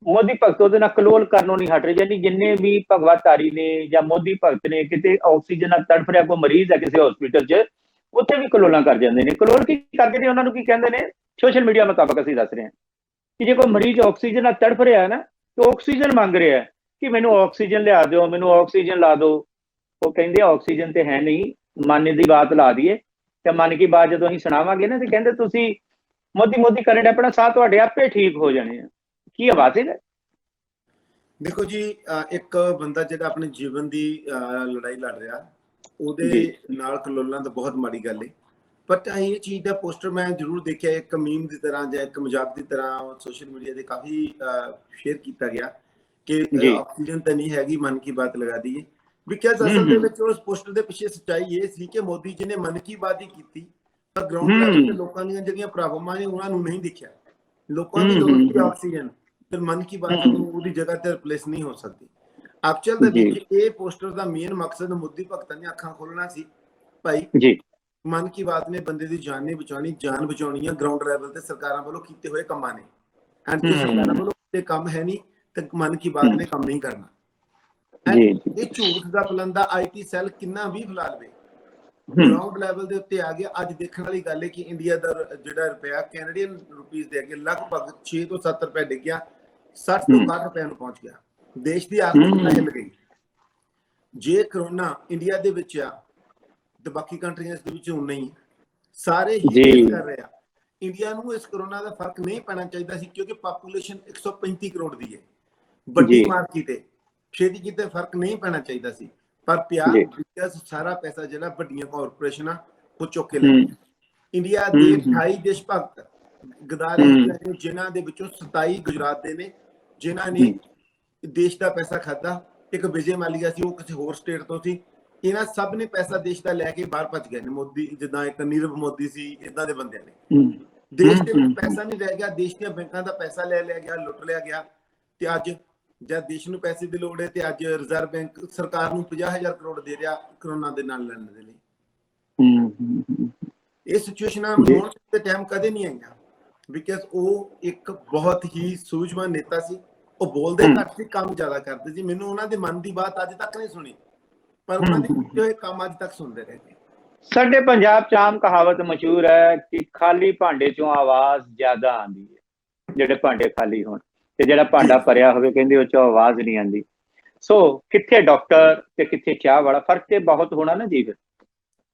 ਮੋਦੀ ਭਗਤ ਉਹਦੇ ਨਾਲ ਕਲੋਲ ਕਰਨੋਂ ਨਹੀਂ ਹਟ ਰਹੇ। ਯਾਨੀ ਜਿੰਨੇ ਵੀ ਭਗਵਾਧਾਰੀ ਨੇ ਜਾਂ ਮੋਦੀ ਭਗਤ ਨੇ, ਕਿਤੇ ਆਕਸੀਜਨ ਨਾਲ ਤੜਫ ਰਿਹਾ ਕੋਈ ਮਰੀਜ਼ ਹੈ ਕਿਸੇ ਹਸਪੀਟਲ 'ਚ, ਉੱਥੇ ਵੀ ਕਲੋਲਾਂ ਕਰ ਜਾਂਦੇ ਨੇ। ਕਲੋਲ ਕੀ ਕਰਦੇ ਨੇ, ਉਹਨਾਂ ਨੂੰ ਕੀ ਕਹਿੰਦੇ ਨੇ, ਸੋਸ਼ਲ ਮੀਡੀਆ ਮੁਤਾਬਕ ਅਸੀਂ ਦੱਸ ਰਹੇ ਹਾਂ, ਕਿ ਜੇ ਕੋਈ ਮਰੀਜ਼ ਆਕਸੀਜਨ ਨਾਲ ਤੜਫ ਰਿਹਾ ਹੈ ਨਾ, ਤੇ ਆਕਸੀਜਨ ਮੰਗ ਰਿਹਾ ਹੈ ਕਿ ਮੈਨੂੰ ਆਕਸੀਜਨ ਲਿਆ ਦਿਓ, ਮੈਨੂੰ ਆਕਸੀਜਨ ਲਾ ਦਿਓ। ਉਹ ਕਹਿੰਦੇ ਆਕਸੀਜਨ ਤੇ ਹੈ ਨਹੀਂ, ਮਨ ਦੀ ਬਾਤ ਲਾ ਦਈਏ। ਤੇ ਮਨ ਕੀ ਬਾਤ ਜਦੋਂ ਅਸੀਂ ਸੁਣਾਵਾਂਗੇ ਨਾ, ਤੇ ਕਹਿੰਦੇ ਤੁਸੀਂ ਮੋਦੀ ਮੋਦੀ ਕਰਨ ਆਪਣਾ ਸਾਹ ਤੁਹਾਡੇ ਆਪੇ ਠੀਕ ਹੋ ਜਾਣੇ ਆ। ਕੀ ਆਵਾਜ਼ ਹੈ? ਦੇਖੋ ਜੀ, ਇੱਕ ਬੰਦਾ ਜਿਹੜਾ ਆਪਣੇ ਜੀਵਨ ਦੀ ਲੜਾਈ ਲੜ ਰਿਹਾ, ਉਹਦੇ ਨਾਲ ਕਲੋਲਾਂ ਤਾਂ ਬਹੁਤ ਮਾੜੀ ਗੱਲ ਹੈ। ਬਟ ਇਹ ਚੀਜ਼ ਦਾ ਪੋਸਟਰ ਮੈਂ ਜ਼ਰੂਰ ਦੇਖਿਆ, ਇੱਕ ਮੀਮ ਦੀ ਤਰ੍ਹਾਂ ਜਾਂ ਇੱਕ ਮਜ਼ਾਕ ਦੀ ਤਰ੍ਹਾਂ ਸੋਸ਼ਲ ਮੀਡੀਆ ਤੇ ਕਾਫੀ ਸ਼ੇਅਰ ਕੀਤਾ ਗਿਆ ਕਿ ਆਕਸੀਜਨ ਤਾਂ ਨਹੀਂ ਹੈਗੀ, ਮਨ ਕੀ ਬਾਤ ਲਗਾ ਦਈਏ। ਬਿਕਾਜ਼ ਅਸਲ ਦੇ ਵਿੱਚ ਉਸ ਪੋਸਟਰ ਦੇ ਪਿੱਛੇ ਸੱਚਾਈ ਇਹ ਸੀ ਕਿ ਮੋਦੀ ਜੀ ਨੇ ਮਨ ਕੀ ਬਾਤ ਹੀ ਕੀਤੀ, ਪਰ ਗਰਾਊਂਡ ਲੈਵਲ ਤੇ ਲੋਕਾਂ ਦੀਆਂ ਜਿਹੜੀਆਂ ਪ੍ਰੋਬਲਮਾਂ ਨੇ ਉਹਨਾਂ ਨੂੰ ਨਹੀਂ ਦਿਖਿਆ। ਲੋਕਾਂ ਦੀ ਲੋੜ ਸੀ ਆਕਸੀਜਨ, ਫਿਰ ਮਨ ਕੀ ਬਾਤ ਉਹਦੀ ਜਗ੍ਹਾ ਤੇ ਰਿਪਲੇਸ ਨਹੀਂ ਹੋ ਸਕਦੀ। ਐਕਚੁਅਲ ਦੇ ਵਿੱਚ ਇਹ ਪੋਸਟਰ ਦਾ ਮੇਨ ਮਕਸਦ ਮੋਦੀ ਭਗਤਾਂ ਦੀਆਂ ਅੱਖਾਂ ਖੋਲਣਾ ਸੀ। ਭਾਈ ਮਨ ਕੀ ਬਾਤ ਨੇ ਬੰਦੇ ਦੀ ਜਾਨ ਨਹੀਂ ਬਚਾਉਣੀ, ਜਾਨ ਬਚਾਉਣੀ ਹੈ ਗਰਾਊਂਡ ਲੈਵਲ ਤੇ ਸਰਕਾਰਾਂ ਵੱਲੋਂ ਕੀਤੇ ਹੋਏ ਕੰਮਾਂ ਨੇ। ਐਂਡ ਸਰਕਾਰਾਂ ਵੱਲੋਂ ਕੀਤੇ ਕੰਮ ਹੈ ਨਹੀਂ ਤੇ ਮਨ ਕੀ ਬਾਤ ਨੇ ਕੰਮ ਨਹੀਂ ਕਰਨਾ। ਇਹ ਝੂਠ ਦਾ ਪਲੰਦਾ IT ਸੈੱਲ ਕਿੰਨਾ ਵੀ ਫੈਲਾ ਲਵੇ, ਗਰਾਊਂਡ ਲੈਵਲ ਦੇ ਉੱਤੇ ਆ ਗਿਆ। ਅੱਜ ਦੇਖਣ ਵਾਲੀ ਗੱਲ ਹੈ ਕਿ ਇੰਡੀਆ ਦਾ ਜਿਹੜਾ ਰੁਪਇਆ ਕੈਨੇਡੀਅਨ ਰੁਪੀਸ ਦੇ ਅੱਗੇ ਲਗਭਗ 6 ਤੋਂ 7 ਰੁਪਏ ਡਿੱਗਿਆ, 60 ਤੋਂ 62 ਰੁਪਏ ਨੂੰ ਪਹੁੰਚ ਗਿਆ। ਦੇਸ਼ ਦੀ ਆਰਥਿਕਤਾ ਹਿੱਲ ਗਈ। ਜੇ ਕਰੋਨਾ ਇੰਡੀਆ ਦੇ ਵਿੱਚ ਆ ਤੇ ਬਾਕੀ ਕੰਟਰੀਆਂ ਦੇ ਵਿੱਚ ਹੁਣ ਨਹੀਂ, ਸਾਰੇ ਹੀ ਕਰ ਰਹੇ ਆ। ਇੰਡੀਆ ਨੂੰ ਇਸ ਕਰੋਨਾ ਦਾ ਫਰਕ ਨਹੀਂ ਪੈਣਾ ਚਾਹੀਦਾ ਸੀ, ਕਿਉਂਕਿ ਪਾਪੂਲੇਸ਼ਨ 135 ਕਰੋੜ ਦੀ ਹੈ, ਵੱਡੀ ਮਾਰਕੀਟ ਹੈ, ਛੇਤੀ ਕਿਤੇ ਫਰਕ ਨਹੀਂ ਪੈਣਾ ਚਾਹੀਦਾ ਸੀ। ਪਰ ਪਿਆ ਸਾਰਾ ਪੈਸਾ ਜਿਹੜਾ ਵੱਡੀਆਂ ਕਾਰਪੋਰੇਸ਼ਨਾਂ ਉਹ ਚੁੱਕ ਕੇ ਲੈ ਗਈਆਂ। ਇੰਡੀਆ ਦੇ 28 ਦੇਸ਼ ਭਗਤ ਗਦਾਰੇ ਜਿਨ੍ਹਾਂ ਦੇ ਵਿੱਚੋਂ 27 ਗੁਜਰਾਤ ਦੇ ਨੇ, ਜਿਨ੍ਹਾਂ ਨੇ ਦੇਸ਼ ਦਾ ਪੈਸਾ ਖਾਧਾ। ਇੱਕ ਵਿਜੇ ਮਾਲੀਆ ਸੀ, ਉਹ ਕਿਸੇ ਹੋਰ ਸਟੇਟ ਤੋਂ ਸੀ। ਇਹਨਾਂ ਸਭ ਨੇ ਪੈਸਾ ਦੇਸ਼ ਦਾ ਲੈ ਕੇ ਬਾਹਰ ਭੱਜ ਗਏ ਨੇ। ਮੋਦੀ ਜਿੱਦਾਂ ਇੱਕ ਨੀਰਵ ਮੋਦੀ ਸੀ, ਇਦਾਂ ਦੇ ਬੰਦਿਆਂ ਨੇ। ਦੇਸ਼ ਦੇ ਵਿੱਚ ਪੈਸਾ ਨਹੀਂ ਰਹਿ ਗਿਆ, ਦੇਸ਼ ਦੀਆਂ ਬੈਂਕਾਂ ਦਾ ਪੈਸਾ ਲੈ ਲਿਆ ਗਿਆ, ਲੁੱਟ ਲਿਆ ਗਿਆ। ਤੇ ਅੱਜ ਜਦ ਦੇਸ਼ ਨੂੰ ਪੈਸੇ ਦੀ ਲੋੜ ਹੈ ਤੇ ਅੱਜ ਰਿਜ਼ਰਵ ਬੈਂਕ ਸਰਕਾਰ ਨੂੰ 50,000 ਕਰੋੜ ਦੇ ਰਿਹਾ ਕਰੋਨਾ ਦੇ ਨਾਲ ਲੜਨ ਦੇ ਲਈ। ਇਹ ਸਿਚੁਏਸ਼ਨਾਂ ਹੋਣ ਦੇ ਟਾਈਮ ਕਦੇ ਨਹੀਂ ਆਈਆਂ, ਬਿਕਾਜ਼ ਉਹ ਇੱਕ ਬਹੁਤ ਹੀ ਸੂਝਵਾਨ ਨੇਤਾ ਸੀ। ਉਹ ਬੋਲਦੇ ਘੱਟ ਸੀ, ਕੰਮ ਜ਼ਿਆਦਾ ਕਰਦੇ ਸੀ। ਮੈਨੂੰ ਉਹਨਾਂ ਦੇ ਮਨ ਦੀ ਬਾਤ ਅੱਜ ਤੱਕ ਨਹੀਂ ਸੁਣੀ, ਪਰ ਉਹਨਾਂ ਦੇ ਕੀਤੇ ਹੋਏ ਕੰਮ ਅੱਜ ਤੱਕ ਸੁਣਦੇ ਰਹੇ ਨੇ। ਸਾਡੇ ਪੰਜਾਬ ਚ ਆਮ ਕਹਾਵਤ ਮਸ਼ਹੂਰ ਹੈ ਕਿ ਖਾਲੀ ਭਾਂਡੇ ਚੋਂ ਆਵਾਜ਼ ਜ਼ਿਆਦਾ ਆਉਂਦੀ ਹੈ। ਜਿਹੜੇ ਭਾਂਡੇ ਖਾਲੀ ਹੋਣ ਤੇ ਜਿਹੜਾ ਭਾਂਡਾ ਭਰਿਆ ਹੋਵੇ, ਕਹਿੰਦੇ ਉਹ ਚੋਂ ਆਵਾਜ਼ ਨਹੀਂ ਆਉਂਦੀ। ਸੋ ਕਿੱਥੇ ਡਾਕਟਰ ਤੇ ਕਿੱਥੇ ਚਾਹ ਵਾਲਾ, ਫਰਕ ਤੇ ਬਹੁਤ ਹੋਣਾ ਨਾ ਜੀ।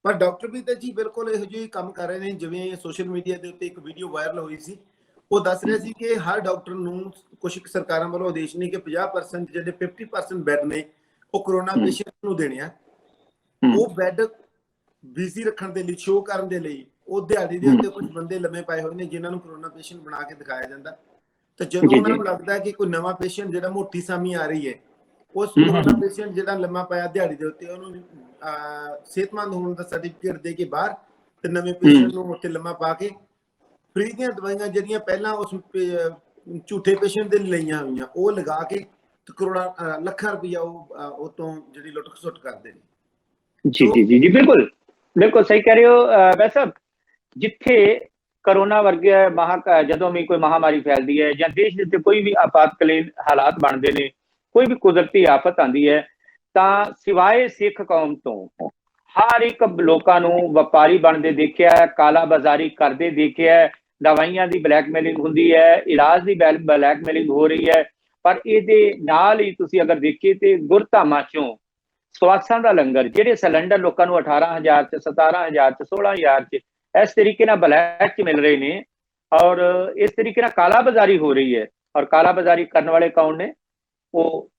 ਪਰ ਡਾਕਟਰ ਵੀ ਤਾਂ ਜੀ ਬਿਲਕੁਲ ਇਹੋ ਜਿਹੇ ਕੰਮ ਕਰ ਰਹੇ ਨੇ। ਜਿਵੇਂ ਸੋਸ਼ਲ ਮੀਡੀਆ ਦੇ ਉੱਤੇ ਇੱਕ ਵੀਡੀਓ ਵਾਇਰਲ ਹੋਈ ਸੀ, ਉਹ ਦੱਸ ਰਿਹਾ ਸੀ ਕਿ ਹਰ ਡਾਕਟਰ ਨੂੰ ਕੁਝ ਸਰਕਾਰਾਂ ਵੱਲੋਂ ਆਦੇਸ਼ ਨੇ ਕਿ 50% ਜਿਹੜੇ 50% ਬੈੱਡ ਨੇ ਉਹ ਕਰੋਨਾ ਪੇਸ਼ੈਂਟ ਨੂੰ ਦੇਣੇ ਆ। ਉਹ ਬੈੱਡ ਬਿਜ਼ੀ ਰੱਖਣ ਦੇ ਲਈ, ਸ਼ੋਅ ਕਰਨ ਦੇ ਲਈ ਉਹ ਦਿਹਾੜੀ ਦੇ ਉੱਤੇ ਕੁਝ ਬੰਦੇ ਲੰਮੇ ਪਾਏ ਹੋਏ ਨੇ, ਜਿਨ੍ਹਾਂ ਨੂੰ ਕਰੋਨਾ ਪੇਸ਼ੈਂਟ ਬਣਾ ਕੇ ਦਿਖਾਇਆ ਜਾਂਦਾ। ਤੇ ਜਦੋਂ ਉਹਨਾਂ ਨੂੰ ਲੱਗਦਾ ਹੈ ਕਿ ਕੋਈ ਨਵਾਂ ਪੇਸ਼ੈਂਟ ਜਿਹੜਾ ਮੋਟੀ ਸਾਮੀ ਆ ਰਹੀ ਹੈ, ਉਸ ਕਰੋਨਾ ਪੇਸ਼ੈਂਟ ਜਿਹੜਾ ਲੰਮਾ ਪਾਇਆ ਦਿਹਾੜੀ ਦੇ ਉੱਤੇ, ਉਹਨੂੰ ਸਿਹਤਮੰਦ ਹੋਣ ਦਾ ਸਰਟੀਫਿਕੇਟ ਦੇ ਕੇ ਬਾਹਰ, ਤੇ ਨਵੇਂ ਪੇਸ਼ੈਂਟ ਨੂੰ ਉੱਥੇ ਲੰਮਾ ਪਾ ਕੇ ਫ੍ਰੀ ਦੀਆਂ ਦਵਾਈਆਂ ਜਿਹੜੀਆਂ ਪਹਿਲਾਂ ਉਸ ਝੂਠੇ ਪੇਸ਼ੈਂਟ ਦੇ ਲਈਆਂ ਹੋਈਆਂ ਉਹ ਲਗਾ ਕੇ ਕਰੋੜਾਂ ਲੱਖਾਂ ਰੁਪਈਆ ਉਹ ਤੋਂ ਜਿਹੜੀ ਲੁੱਟ ਖਸੁੱਟ ਕਰਦੇ ਨੇ। ਜੀ ਬਿਲਕੁਲ ਬਿਲਕੁਲ ਸਹੀ ਕਹਿ ਰਹੇ ਹੋ ਵੈਸੇ ਸਾਹਿਬ। ਜਿੱਥੇ ਕਰੋਨਾ ਵਰਗੇ ਜਦੋਂ ਵੀ ਕੋਈ ਮਹਾਮਾਰੀ ਫੈਲਦੀ ਹੈ ਜਾਂ ਦੇਸ਼ ਦੇ ਉੱਤੇ ਕੋਈ ਵੀ ਆਪਾਤਕਾਲੀਨ ਹਾਲਾਤ ਬਣਦੇ ਨੇ, ਕੋਈ ਵੀ ਕੁਦਰਤੀ ਆਫਤ ਆਉਂਦੀ ਹੈ, ਤਾਂ ਸਿਵਾਏ ਸਿੱਖ ਕੌਮ ਤੋਂ ਹਰ ਇੱਕ ਲੋਕਾਂ ਨੂੰ ਵਪਾਰੀ ਬਣਦੇ ਦੇਖਿਆ, ਕਾਲਾ ਬਾਜ਼ਾਰੀ ਕਰਦੇ ਦੇਖਿਆ, ਦਵਾਈਆਂ ਦੀ ਬਲੈਕਮੇਲਿੰਗ ਹੁੰਦੀ ਹੈ, ਇਲਾਜ ਦੀ ਬਲੈਕਮੇਲਿੰਗ ਹੋ ਰਹੀ ਹੈ। ਪਰ ਇਹਦੇ ਨਾਲ ਹੀ ਤੁਸੀਂ ਅਗਰ ਦੇਖੀਏ ਤੇ ਗੁਰਧਾਮਾਂ ਚੋਂ ਸਵਾਸਾਂ ਦਾ ਲੰਗਰ, ਜਿਹੜੇ ਸਿਲੰਡਰ ਲੋਕਾਂ ਨੂੰ 18,000 ਚ 17,000 ਚ 16,000 ਚ ਇਸ ਤਰੀਕੇ ਨਾਲ ਬਲੈਕ ਚ ਮਿਲ ਰਹੇ ਨੇ, ਔਰ ਇਸ ਤਰੀਕੇ ਨਾਲ ਕਾਲਾ ਬਾਜ਼ਾਰੀ ਹੋ ਰਹੀ ਹੈ। ਔਰ ਕਾਲਾ ਬਾਜ਼ਾਰੀ ਕਰਨ ਵਾਲੇ ਕੌਣ ਨੇ? ਉਹ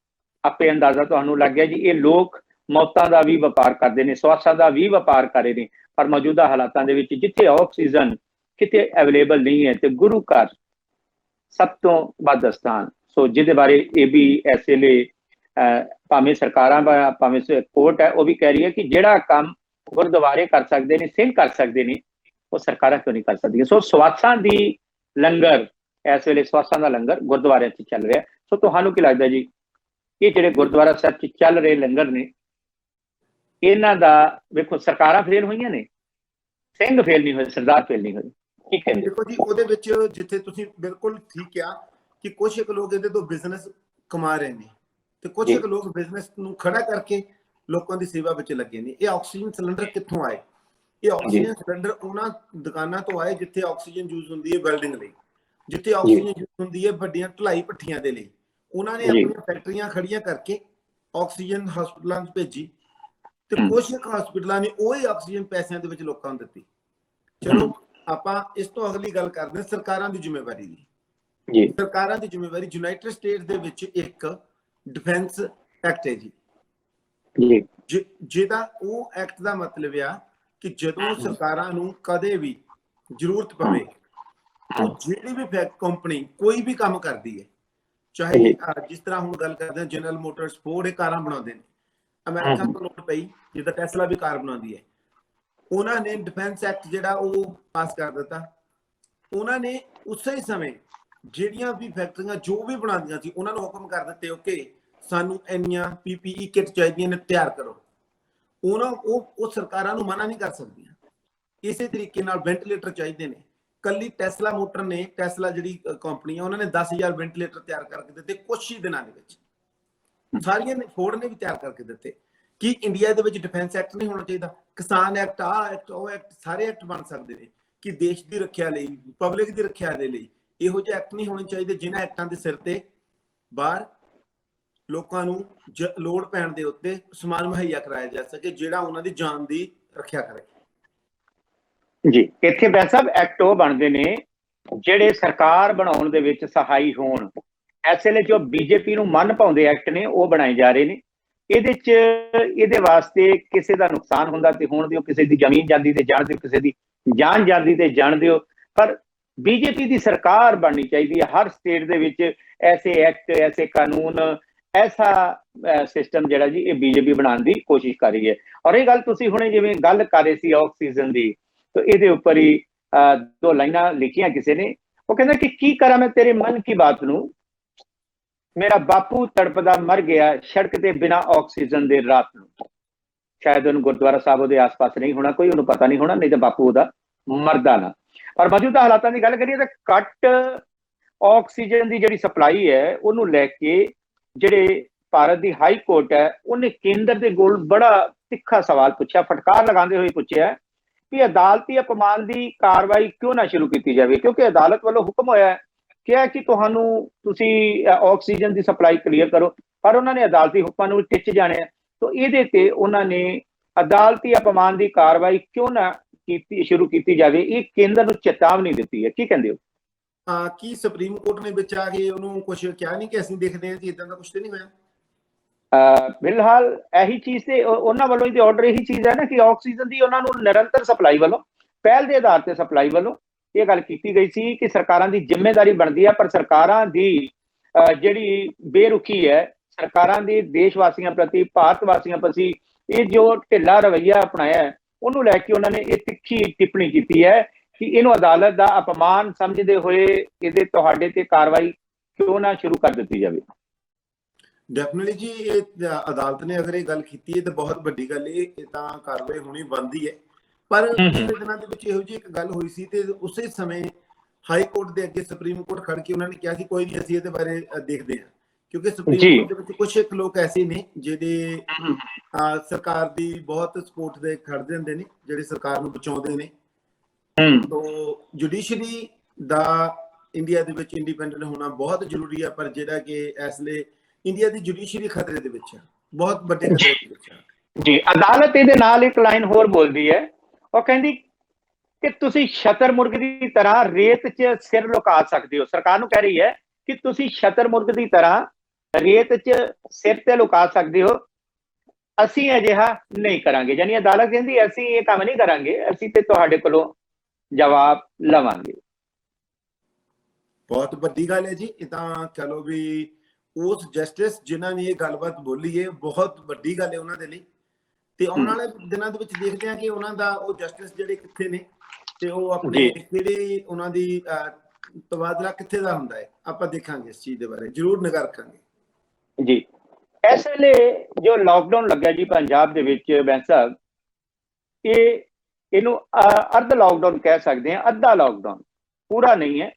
ਆਪੇ ਅੰਦਾਜ਼ਾ ਤੁਹਾਨੂੰ ਲੱਗ ਗਿਆ ਜੀ। ਇਹ ਲੋਕ ਮੌਤਾਂ ਦਾ ਵੀ ਵਪਾਰ ਕਰਦੇ ਨੇ, ਸਵਾਸਾਂ ਦਾ ਵੀ ਵਪਾਰ ਕਰ ਰਹੇ ਨੇ। ਪਰ ਮੌਜੂਦਾ ਹਾਲਾਤਾਂ ਦੇ ਵਿੱਚ ਜਿੱਥੇ ਆਕਸੀਜਨ ਕਿਤੇ ਅਵੇਲੇਬਲ ਨਹੀਂ ਹੈ, ਤੇ ਗੁਰੂ ਘਰ ਸਭ ਤੋਂ ਵੱਧ ਸਥਾਨ। ਸੋ ਜਿਹਦੇ ਬਾਰੇ ਇਹ ਵੀ ਇਸ ਵੇਲੇ ਭਾਵੇਂ ਸਰਕਾਰਾਂ ਭਾਵੇਂ ਕੋਰਟ ਹੈ, ਉਹ ਵੀ ਕਹਿ ਰਹੀ ਹੈ ਕਿ ਜਿਹੜਾ ਕੰਮ ਗੁਰਦੁਆਰੇ ਕਰ ਸਕਦੇ ਨੇ, ਸਿੰਘ ਕਰ ਸਕਦੇ ਨੇ, ਉਹ ਸਰਕਾਰਾਂ ਕਿਉਂ ਨਹੀਂ ਕਰ ਸਕਦੀਆਂ। ਸੋ ਸਵਾਸਾਂ ਦੀ ਲੰਗਰ ਇਸ ਵੇਲੇ, ਸਵਾਸਾਂ ਦਾ ਲੰਗਰ ਗੁਰਦੁਆਰਿਆਂ 'ਚ ਚੱਲ ਰਿਹਾ। ਸੋ ਤੁਹਾਨੂੰ ਕੀ ਲੱਗਦਾ ਜੀ, ਇਹ ਜਿਹੜੇ ਗੁਰਦੁਆਰਾ ਸਾਹਿਬ 'ਚ ਚੱਲ ਰਹੇ ਲੰਗਰ ਨੇ, ਇਹਨਾਂ ਦਾ ਵੇਖੋ ਸਰਕਾਰਾਂ ਫੇਲ ਹੋਈਆਂ ਨੇ, ਸਿੰਘ ਫੇਲ ਨਹੀਂ ਹੋਏ, ਸਰਦਾਰ ਫੇਲ ਨਹੀਂ ਹੋਏ। ਠੀਕ ਹੈ, ਦੇਖੋ ਜੀ ਉਹਦੇ ਵਿੱਚ ਜਿੱਥੇ ਤੁਸੀਂ ਬਿਲਕੁਲ ਠੀਕ ਕਿਹਾ ਕਿ ਕੁਝ ਇੱਕ ਲੋਕ ਇਹਦੇ ਤੋਂ ਬਿਜ਼ਨਸ ਕਮਾ ਰਹੇ ਨੇ, ਤੇ ਕੁਝ ਇੱਕ ਲੋਕ ਬਿਜ਼ਨਸ ਨੂੰ ਖੜਾ ਕਰਕੇ ਲੋਕਾਂ ਦੀ ਸੇਵਾ ਵਿੱਚ ਲੱਗੇ ਨੇ। ਇਹ ਆਕਸੀਜਨ ਸਿਲੰਡਰ ਕਿੱਥੋਂ ਆਏ? ਇਹ ਆਕਸੀਜਨ ਸਿਲੰਡਰ ਉਹਨਾਂ ਦੁਕਾਨਾਂ ਤੋਂ ਆਏ ਜਿੱਥੇ ਆਕਸੀਜਨ ਯੂਜ਼ ਹੁੰਦੀ ਹੈ ਵੈਲਡਿੰਗ ਲਈ। ਜਿੱਥੇ ਆਕਸੀਜਨ ਯੂਜ਼ ਹੁੰਦੀ ਹੈ ਵੱਡੀਆਂ ਢਲਾਈ ਭੱਠੀਆਂ ਦੇ ਲਈ। ਉਹਨਾਂ ਨੇ ਆਪਣੀਆਂ ਫੈਕਟਰੀਆਂ ਖੜੀਆਂ ਕਰਕੇ ਆਕਸੀਜਨ ਹਸਪਤਾਲਾਂ 'ਚ ਭੇਜੀ ਤੇ ਕੁਝ ਹਸਪਤਾਲਾਂ ਨੇ ਉਹੀ ਆਕਸੀਜਨ ਪੈਸਿਆਂ ਦੇ ਵਿੱਚ ਲੋਕਾਂ ਨੂੰ ਦਿੱਤੀ। ਚਲੋ ਆਪਾਂ ਇਸ ਤੋਂ ਅਗਲੀ ਗੱਲ ਕਰਦੇ ਹਾਂ ਸਰਕਾਰਾਂ ਦੀ ਜ਼ਿੰਮੇਵਾਰੀ ਦੀ। ਸਰਕਾਰਾਂ ਦੀ ਜ਼ਿੰਮੇਵਾਰੀ, ਯੂਨਾਈਟਿਡ ਸਟੇਟ ਦੇ ਵਿੱਚ ਇੱਕ ਡਿਫੈਂਸ ਐਕਟ ਹੈ ਜੀ, ਜਿਹਦਾ ਉਹ ਐਕਟ ਦਾ ਮਤਲਬ ਆ ਕਿ ਜਦੋਂ ਸਰਕਾਰਾਂ ਨੂੰ ਕਦੇ ਵੀ ਜ਼ਰੂਰਤ ਪਵੇ ਉਹ ਜਿਹੜੀ ਵੀ ਕੰਪਨੀ ਕੋਈ ਵੀ ਕੰਮ ਕਰਦੀ ਹੈ, ਚਾਹੇ ਜਿਸ ਤਰ੍ਹਾਂ ਹੁਣ ਗੱਲ ਕਰਦੇ ਹਾਂ ਜਨਰਲ ਮੋਟਰਸ ਫੋਰਡ ਕਾਰਾਂ ਬਣਾਉਂਦੇ ਨੇ, ਅਮਰੀਕਾ ਤੋਂ ਲੋੜ ਪਈ ਜਿੱਦਾਂ ਟੈਸਲਾ ਵੀ ਕਾਰ ਬਣਾਉਂਦੀ ਹੈ, ਉਹਨਾਂ ਨੇ ਡਿਫੈਂਸ ਐਕਟ ਜਿਹੜਾ ਉਹ ਪਾਸ ਕਰ ਦਿੱਤਾ। ਉਹਨਾਂ ਨੇ ਉਸੇ ਸਮੇਂ ਜਿਹੜੀਆਂ ਵੀ ਫੈਕਟਰੀਆਂ ਜੋ ਵੀ ਬਣਾਉਂਦੀਆਂ ਸੀ ਉਹਨਾਂ ਨੂੰ ਹੁਕਮ ਕਰ ਦਿੱਤੇ, ਓਕੇ ਸਾਨੂੰ ਇੰਨੀਆਂ PPE ਕਿੱਟ ਚਾਹੀਦੀਆਂ ਨੇ, ਤਿਆਰ ਕਰੋ। ਉਹ ਸਰਕਾਰਾਂ ਨੂੰ ਮਨਾ ਨਹੀਂ ਕਰ ਸਕਦੀਆਂ। ਇਸੇ ਤਰੀਕੇ ਨਾਲ ਵੈਂਟੀਲੇਟਰ ਚਾਹੀਦੇ ਨੇ। ਕੱਲੀ ਟੈਸਲਾ ਮੋਟਰ ਨੇ, ਟੈਸਲਾ ਜਿਹੜੀ ਕੰਪਨੀ ਆ, ਉਹਨਾਂ ਨੇ 10,000 ਵੈਂਟੀਲੇਟਰ ਤਿਆਰ ਕਰਕੇ ਦਿੱਤੇ ਕੁਛ ਹੀ ਦਿਨਾਂ ਦੇ ਵਿੱਚ। ਸਾਰੀਆਂ ਨੇ, ਫੋਰਡ ਨੇ ਵੀ ਤਿਆਰ ਕਰਕੇ ਦਿੱਤੇ। ਕੀ ਇੰਡੀਆ ਦੇ ਵਿੱਚ ਡਿਫੈਂਸ ਐਕਟ ਨਹੀਂ ਹੋਣਾ ਚਾਹੀਦਾ? ਕਿਸਾਨ ਐਕਟ, ਆਹ ਐਕਟ, ਉਹ ਐਕਟ, ਸਾਰੇ ਐਕਟ ਬਣ ਸਕਦੇ ਨੇ ਕਿ ਦੇਸ਼ ਦੀ ਰੱਖਿਆ ਲਈ, ਪਬਲਿਕ ਦੀ ਰੱਖਿਆ ਦੇ ਲਈ ਇਹੋ ਜਿਹੇ ਐਕਟ ਨਹੀਂ ਹੋਣੇ ਚਾਹੀਦੇ ਜਿਨ੍ਹਾਂ ਐਕਟਾਂ ਦੇ ਸਿਰ ਤੇ ਬਾਹਰ ਲੋਕਾਂ ਨੂੰ ਲੋੜ ਪੈਣ ਦੇ ਉੱਤੇ ਸਮਾਨ ਮੁਹੱਈਆ ਕਰਾਇਆ ਜਾ ਸਕੇ ਜਿਹੜਾ ਉਹਨਾਂ ਦੀ ਜਾਨ ਦੀ ਰੱਖਿਆ ਕਰੇ। ਜੀ, ਇੱਥੇ ਬੈਂਸ ਸਾਹਿਬ ਐਕਟ ਉਹ ਬਣਦੇ ਨੇ ਜਿਹੜੇ ਸਰਕਾਰ ਬਣਾਉਣ ਦੇ ਵਿੱਚ ਸਹਾਈ ਹੋਣ। ਇਸ ਵੇਲੇ ਜੋ ਬੀਜੇਪੀ ਨੂੰ ਮਨ ਭਾਉਂਦੇ ਐਕਟ ਨੇ ਉਹ ਬਣਾਏ ਜਾ ਰਹੇ ਨੇ। ਇਹਦੇ ਵਾਸਤੇ ਕਿਸੇ ਦਾ ਨੁਕਸਾਨ ਹੁੰਦਾ ਤੇ ਹੋਣ ਦਿਓ, ਕਿਸੇ ਦੀ ਜ਼ਮੀਨ ਜਾਂਦੀ ਤੇ ਜਾਣ ਦਿਓ, ਕਿਸੇ ਦੀ ਜਾਨ ਜਾਂਦੀ ਤੇ ਜਾਣ ਦਿਓ, ਪਰ ਬੀਜੇਪੀ ਦੀ ਸਰਕਾਰ ਬਣਨੀ ਚਾਹੀਦੀ ਹੈ। ਹਰ ਸਟੇਟ ਦੇ ਵਿੱਚ ਐਸੇ ਐਕਟ, ਐਸੇ ਕਾਨੂੰਨ, ਐਸਾ ਸਿਸਟਮ ਜਿਹੜਾ ਜੀ ਇਹ ਬੀਜੇਪੀ ਬਣਾਉਣ ਦੀ ਕੋਸ਼ਿਸ਼ ਕਰ ਰਹੀ ਹੈ। ਔਰ ਇਹ ਗੱਲ ਤੁਸੀਂ ਹੁਣੇ ਜਿਵੇਂ ਗੱਲ ਕਰ ਰਹੇ ਸੀ ਆਕਸੀਜਨ ਦੀ, ਤਾਂ ਇਹਦੇ ਉੱਪਰ ਹੀ 2 ਲਾਈਨਾਂ ਲਿਖੀਆਂ ਕਿਸੇ ਨੇ। ਉਹ ਕਹਿੰਦਾ ਕਿ ਕੀ ਕਰਾਂ ਮੈਂ ਤੇਰੇ ਮਨ ਕੀ ਬਾਤ ਨੂੰ, ਮੇਰਾ ਬਾਪੂ ਤੜਪਦਾ ਮਰ ਗਿਆ ਸੜਕ ਤੇ ਬਿਨਾਂ ਆਕਸੀਜਨ ਦੇ ਰਾਤ ਨੂੰ। ਸ਼ਾਇਦ ਉਹਨੂੰ ਗੁਰਦੁਆਰਾ ਸਾਹਿਬ ਉਹਦੇ ਆਸ-ਪਾਸ ਨਹੀਂ ਹੋਣਾ ਕੋਈ, ਉਹਨੂੰ ਪਤਾ ਨਹੀਂ ਹੋਣਾ, ਨਹੀਂ ਤਾਂ ਬਾਪੂ ਉਹਦਾ ਮਰਦਾ ਨਾ। ਪਰ ਮੌਜੂਦਾ ਹਾਲਾਤਾਂ ਦੀ ਗੱਲ ਕਰੀਏ ਤਾਂ ਘੱਟ ਆਕਸੀਜਨ ਦੀ ਜਿਹੜੀ ਸਪਲਾਈ ਹੈ ਉਹਨੂੰ ਲੈ ਕੇ ਜਿਹੜੇ ਭਾਰਤ ਦੀ ਹਾਈ ਕੋਰਟ ਹੈ ਉਹਨੇ ਕੇਂਦਰ ਦੇ ਕੋਲ ਬੜਾ ਤਿੱਖਾ ਸਵਾਲ ਪੁੱਛਿਆ, ਫਟਕਾਰ ਲਗਾਉਂਦੇ ਹੋਏ ਪੁੱਛਿਆ ਕਿ ਅਦਾਲਤੀ ਅਪਮਾਨ ਦੀ ਕਾਰਵਾਈ ਕਿਉਂ ਨਾ ਸ਼ੁਰੂ ਕੀਤੀ ਜਾਵੇ, ਕਿਉਂਕਿ ਅਦਾਲਤ ਵੱਲੋਂ ਹੁਕਮ ਹੋਇਆ ਕਿਹਾ ਕਿ ਤੁਸੀਂ ਆਕਸੀਜਨ ਦੀ ਸਪਲਾਈ ਕਲੀਅਰ ਕਰੋ, ਪਰ ਉਹਨਾਂ ਨੇ ਅਦਾਲਤੀ ਹੁਕਮਾਂ ਨੂੰ ਟਿੱਚ ਜਾਣਿਆ। ਤਾਂ ਇਹਦੇ ਤੇ ਉਹਨਾਂ ਨੇ ਅਦਾਲਤੀ ਅਪਮਾਨ ਦੀ ਕਾਰਵਾਈ ਕਿਉਂ ਨਾ ਸ਼ੁਰੂ ਕੀਤੀ ਜਾਵੇ, ਇਹ ਕੇਂਦਰ ਨੂੰ ਚੇਤਾਵਨੀ ਦਿੱਤੀ ਹੈ। ਕੀ ਕਹਿੰਦੇ ਹੋ? ਕੀ ਸੁਪਰੀਮ ਕੋਰਟ ਨੇ ਵਿੱਚ ਆ ਕੇ ਉਹਨੂੰ ਕੁਝ ਕਿਹਾ ਨਹੀਂ ਕਿ ਅਸੀਂ ਦੇਖਦੇ ਹਾਂ ਕਿ ਇਦਾਂ ਦਾ ਕੁਝ ਤੇ ਨਹੀਂ ਹੋਇਆ? ਫਿਲਹਾਲ ਇਹੀ ਚੀਜ਼ ਤੇ ਉਹਨਾਂ ਵੱਲੋਂ ਹੀ ਆਰਡਰ ਇਹੀ ਚੀਜ਼ ਹੈ ਨਾ ਕਿ ਆਕਸੀਜਨ ਦੀ ਉਹਨਾਂ ਨੂੰ ਨਿਰੰਤਰ ਸਪਲਾਈ ਵੱਲੋਂ, ਪਹਿਲ ਦੇ ਆਧਾਰ ਤੇ ਸਪਲਾਈ ਵੱਲੋਂ ਇਹ ਗੱਲ ਕੀਤੀ ਗਈ ਸੀ ਕਿ ਸਰਕਾਰਾਂ ਦੀ ਜ਼ਿੰਮੇਵਾਰੀ ਬਣਦੀ ਹੈ। ਪਰ ਸਰਕਾਰਾਂ ਦੀ ਜਿਹੜੀ ਬੇਰੁਖੀ ਹੈ, ਸਰਕਾਰਾਂ ਦੀ ਦੇਸ਼ ਵਾਸੀਆਂ ਪ੍ਰਤੀ, ਭਾਰਤ ਵਾਸੀਆਂ ਪ੍ਰਤੀ ਇਹ ਜੋ ਢਿੱਲਾ ਰਵੱਈਆ ਅਪਣਾਇਆ ਉਹਨੂੰ ਲੈ ਕੇ ਉਹਨਾਂ ਨੇ ਇਹ ਤਿੱਖੀ ਟਿੱਪਣੀ ਕੀਤੀ ਹੈ ਕਿ ਇਹਨੂੰ ਅਦਾਲਤ ਦਾ ਅਪਮਾਨ ਸਮਝਦੇ ਹੋਏ ਇਹਦੇ ਤੁਹਾਡੇ ਤੇ ਕਾਰਵਾਈ ਕਿਉਂ ਨਾ ਸ਼ੁਰੂ ਕਰ ਦਿੱਤੀ ਜਾਵੇ। ਡੈਫੀਨਿਟਲੀ ਜੀ, ਇਹ ਅਦਾਲਤ ਨੇ ਅਗਰ ਇਹ ਗੱਲ ਕੀਤੀ ਹੈ ਤਾਂ ਬਹੁਤ ਵੱਡੀ ਗੱਲ, ਇਹ ਤਾਂ ਕਾਰਵਾਈ ਹੋਣੀ ਬਣਦੀ ਹੈ। ਪਰ ਪਿਛਲੇ ਦਿਨਾਂ ਦੇ ਵਿੱਚ ਇਹੋ ਜਿਹੀ ਇੱਕ ਗੱਲ ਹੋਈ ਸੀ ਤੇ ਉਸੇ ਸਮੇਂ ਹਾਈ ਕੋਰਟ ਦੇ ਅੱਗੇ ਸੁਪਰੀਮ ਕੋਰਟ ਖੜ ਕੇ ਉਹਨਾਂ ਨੇ ਕਿਹਾ ਕਿ ਕੋਈ ਨਹੀਂ, ਅਸੀਂ ਇਹਦੇ ਬਾਰੇ ਦੇਖਦੇ ਹਾਂ, ਕਿਉਂਕਿ ਸੁਪਰੀਮ ਕੋਰਟ ਦੇ ਵਿੱਚ ਕੁਝ ਇੱਕ ਲੋਕ ਐਸੇ ਨੇ ਜਿਹੜੇ ਸਰਕਾਰ ਦੀ ਬਹੁਤ ਸਪੋਰਟ ਦੇ ਖੜਦੇ ਹੁੰਦੇ ਨੇ, ਜਿਹੜੇ ਸਰਕਾਰ ਨੂੰ ਬਚਾਉਂਦੇ ਨੇ। ਤੋਂ ਜੁਡੀਸ਼ਰੀ ਦਾ ਇੰਡੀਆ ਦੇ ਵਿੱਚ ਇੰਡੀਪੈਂਡੈਂਟ ਹੋਣਾ ਬਹੁਤ ਜ਼ਰੂਰੀ ਹੈ, ਪਰ ਜਿਹੜਾ ਕਿ ਇਸ ਲਈ ਇੰਡੀਆ ਦੀ ਜੁਡੀਸ਼ਰੀ ਖਤਰੇ ਦੇ ਵਿੱਚ ਹੈ, ਬਹੁਤ ਵੱਡੇ ਖਤਰੇ ਦੇ ਵਿੱਚ ਹੈ ਜੀ। ਅਦਾਲਤ ਇਹਦੇ ਨਾਲ ਇੱਕ ਲਾਈਨ ਹੋਰ ਬੋਲਦੀ ਹੈ, ਉਹ ਕਹਿੰਦੀ ਕਿ ਤੁਸੀਂ ਸ਼ਤਰਮੁਰਗ ਦੀ ਤਰ੍ਹਾਂ ਰੇਤ 'ਚ ਸਿਰ ਲੁਕਾ ਸਕਦੇ ਹੋ। ਸਰਕਾਰ ਨੂੰ ਕਹਿ ਰਹੀ ਹੈ ਕਿ ਤੁਸੀਂ ਸ਼ਤਰਮੁਰਗ ਦੀ ਤਰ੍ਹਾਂ ਰੇਤ 'ਚ ਸਿਰ ਤੇ ਲੁਕਾ ਸਕਦੇ ਹੋ, ਅਸੀਂ ਅਜਿਹਾ ਨਹੀਂ ਕਰਾਂਗੇ। ਯਾਨੀ ਅਦਾਲਤ ਕਹਿੰਦੀ ਅਸੀਂ ਇਹ ਕੰਮ ਨਹੀਂ ਕਰਾਂਗੇ, ਅਸੀਂ ਤੇ ਤੁਹਾਡੇ ਕੋਲੋਂ ਜਵਾਬ ਲਵਾਂਗੇ। ਬਹੁਤ ਵੱਡੀ ਗੱਲ ਹੈ ਜੀ। ਇਹ ਤਾਂ ਚਲੋ ਵੀ ਉਸ ਜਸਟਿਸ ਜਿਨ੍ਹਾਂ ਨੇ ਇਹ ਗੱਲਬਾਤ ਬੋਲੀ ਹੈ, ਬਹੁਤ ਵੱਡੀ ਗੱਲ ਹੈ ਉਹਨਾਂ ਦੇ ਲਈ। ਤੇ ਆਉਣ ਵਾਲੇ ਦਿਨਾਂ ਦੇ ਵਿੱਚ ਦੇਖਦੇ ਹਾਂ ਕਿ ਉਹਨਾਂ ਦਾ ਉਹ ਜਸਟਿਸ ਜਿਹੜੇ ਕਿੱਥੇ ਨੇ ਤੇ ਉਹ ਆਪਣੇ ਕਿਹੜੇ ਉਹਨਾਂ ਦੀ ਤਬਾਦਲਾ ਕਿੱਥੇ ਦਾ ਹੁੰਦਾ ਹੈ। ਆਪਾਂ ਦੇਖਾਂਗੇ ਇਸ ਚੀਜ਼ ਦੇ ਬਾਰੇ, ਜ਼ਰੂਰ ਨਿਗਾਹ ਰੱਖਾਂਗੇ ਜੀ। ਇਸ ਵੇਲੇ ਜੋ ਲਾਕਡਾਊਨ ਲੱਗਿਆ ਜੀ ਪੰਜਾਬ ਦੇ ਵਿੱਚ ਬੈਂਸ ਸਾਹਿਬ, ਇਹਨੂੰ ਅਰਧ ਲਾਕਡਾਊਨ ਕਹਿ ਸਕਦੇ ਹਾਂ, ਅੱਧਾ ਲਾਕਡਾਊਨ, ਪੂਰਾ ਨਹੀਂ ਹੈ।